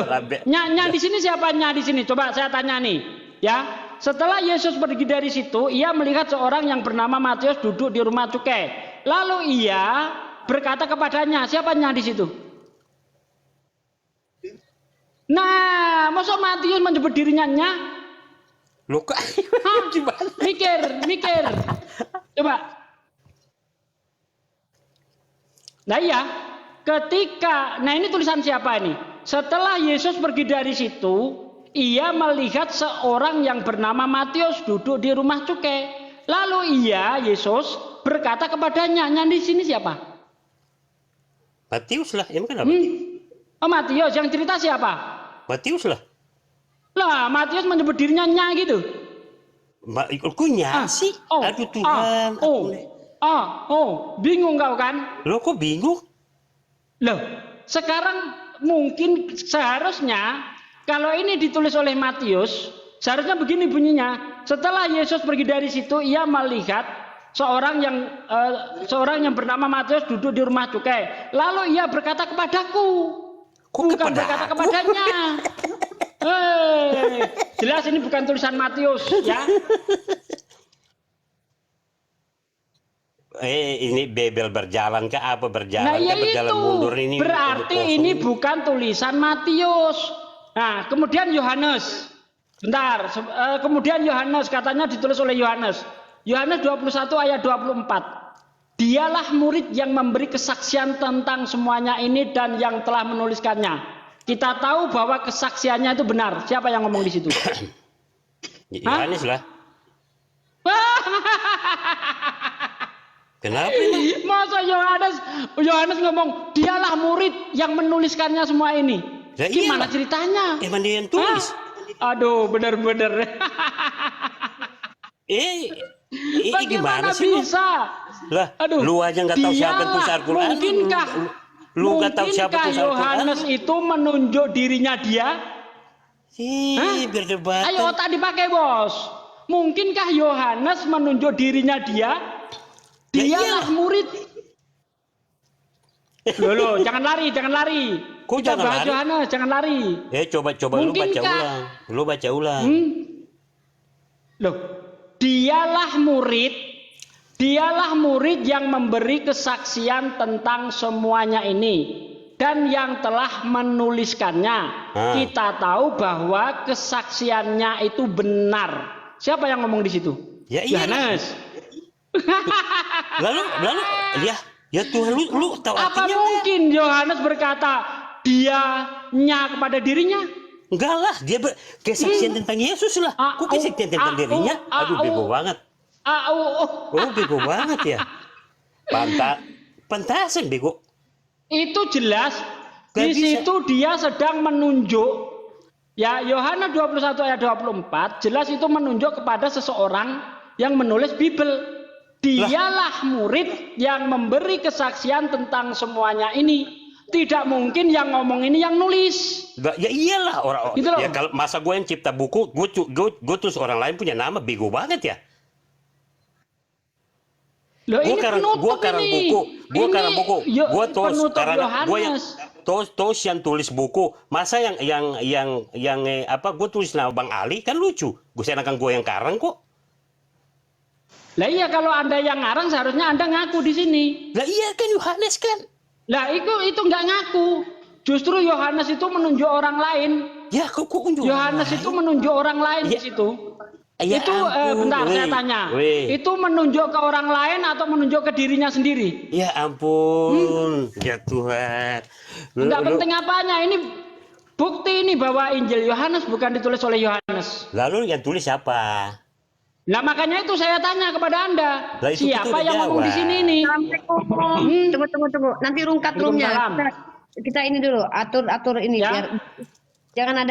Nya di sini siapa nya di sini? Coba saya tanya nih, ya. Setelah Yesus pergi dari situ, ia melihat seorang yang bernama Matius duduk di rumah cukai. Lalu ia berkata kepadanya, siapanya di situ? Nah, masa Matius menyebut dirinya nya? Loh kok gimana? Mikir. Coba. Nah iya, nah ini tulisan siapa ini? Setelah Yesus pergi dari situ, ia melihat seorang yang bernama Matius duduk di rumah cukai. Lalu Yesus berkata kepadanya, "Nya di sini siapa?" Matius lah, emang kenapa? Oh Matius, yang cerita siapa? Matius lah. Lah, Matius menyebut dirinya nya gitu. Kunya sih. Aduh Tuhan. Bingung kau kan? Lo kok bingung? Loh, sekarang mungkin seharusnya kalau ini ditulis oleh Matius, seharusnya begini bunyinya. Setelah Yesus pergi dari situ, ia melihat seorang yang bernama Matius duduk di rumah cukai. Lalu ia berkata kepadaku, bukan berkata kepadanya. Jelas ini bukan tulisan Matius, ya. Ini Bebel berjalan ke apa berjalan? Nah, ya berjalan itu mundur ini. berarti ini bukan tulisan Matius. Nah, kemudian Yohanes. Bentar, kemudian Yohanes, katanya ditulis oleh Yohanes. Yohanes 21 ayat 24. Dialah murid yang memberi kesaksian tentang semuanya ini dan yang telah menuliskannya. Kita tahu bahwa kesaksiannya itu benar. Siapa yang ngomong di situ? Yohanes lah. Kenapa ini? Masa Yohanes ngomong dialah murid yang menuliskannya semua ini? Ya, gimana ceritanya? Emang dia yang tulis? Aduh, bener-bener. Gimana sih bisa? Lah, lu aja nggak tahu siapa tulis Al-Quran. Mungkinkah Yohanes itu menunjuk dirinya dia? Berdebat. Ayo otak dipakai, Bos. Mungkinkah Yohanes menunjuk dirinya dia? Dialah murid. Loh, jangan lari. Kok kita jangan bahas lari? Yohanes, jangan lari. Coba lu baca ulang. Loh, dialah murid yang memberi kesaksian tentang semuanya ini dan yang telah menuliskannya. Kita tahu bahwa kesaksiannya itu benar. Siapa yang ngomong di situ? Ya Yohanes. Lalu ya Tuhan, lu tahu apa artinya? Mungkin Yohanes berkata dianya kepada dirinya? Enggak lah, dia kesaksian tentang Yesus lah. Kok kesaksian tentang dirinya? Aduh, bego banget. Bego banget ya. Pantasan bego. Itu jelas. Di situ dia sedang menunjuk. Ya, Yohanes 21 ayat 24 jelas itu menunjuk kepada seseorang yang menulis Bible. Dialah murid yang memberi kesaksian tentang semuanya ini. Tidak mungkin yang ngomong ini yang nulis. Ya iyalah orang. Gitu ya kalau masa gue yang cipta buku, gue terus orang lain punya nama, bego banget ya. Loh, gue karang buku, gue tos yang tulis buku. Masa yang gue tulis nama Bang Ali kan lucu. Gue senakan gue yang karang kok. Lah iya, kalau Anda yang ngarang seharusnya Anda ngaku di sini. Lah iya kan Yohanes kan. Lah itu nggak ngaku. Justru Yohanes itu menunjuk orang lain. Ya kok unjuk. Yohanes itu menunjuk orang lain di situ. Ya Itu ampun, bentar saya weh, tanya. weh. Itu menunjuk ke orang lain atau menunjuk ke dirinya sendiri? Ya ampun, ya Tuhan. Enggak penting apanya. Ini bukti ini bahwa Injil Yohanes bukan ditulis oleh Yohanes. Lalu yang tulis siapa? Nah makanya itu saya tanya kepada Anda. Lah, itu kita Siapa udah yang ngomong di jawab. sini ini? Tunggu. Nanti rungkat roomnya. Waalaikumsalam. Kita ini dulu atur ini Ya. biar jangan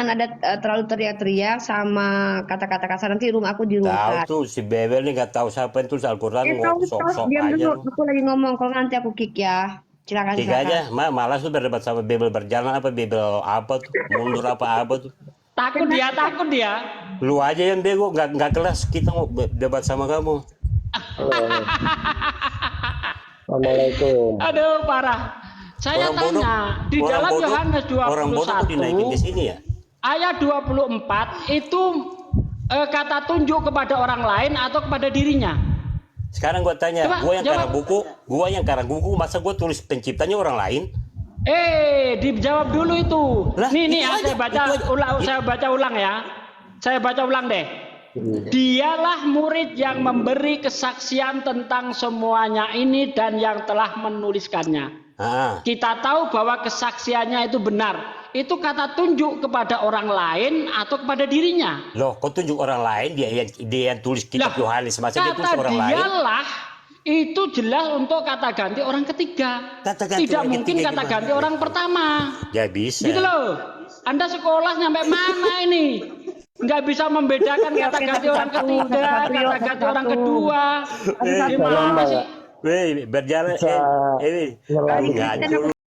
ada terlalu teriak-teriak sama kata-kata kasar, nanti room aku Tahu dirungkat. tuh si Bebel nih nggak tahu siapa yang tulis Al-Quran, Tahu sok-sok diam aja. dulu, aku lagi ngomong, kalau nanti aku kick ya. Silakan. Tiga aja, malas tuh berdebat sama Bebel berjalan apa Bebel apa tuh, mundur apa tuh. Takut dia. Lu aja yang bego, nggak kelas kita mau debat sama kamu. Assalamualaikum. Aduh parah. Saya tanya di dalam Yohanes orang bodoh kok dinaikin ke 21 sini ya? ayat 24 itu kata tunjuk kepada orang lain atau kepada dirinya. Sekarang gua tanya, Coba, gua yang karang buku, masa gua tulis penciptanya orang lain? Dijawab dulu itu. Lah, Nih itu ya, aja, saya baca ulang ya. Saya baca ulang deh. Dialah murid yang memberi kesaksian tentang semuanya ini dan yang telah menuliskannya. Kita tahu bahwa kesaksiannya itu benar. Itu kata tunjuk kepada orang lain atau kepada dirinya. Loh, kok tunjuk orang lain? Dia yang tulis kitab Yohanes, masa dia tulis orang lain? Dialah itu jelas untuk kata ganti orang ketiga. Kata ganti Tidak orang mungkin ketiga kata gimana? ganti orang pertama. Ya bisa. Gitu loh. Anda sekolah sampai mana ini? Nggak bisa membedakan kata ganti orang ketiga, kata ganti orang kedua. Gimana sih? Weh, berjalan ini.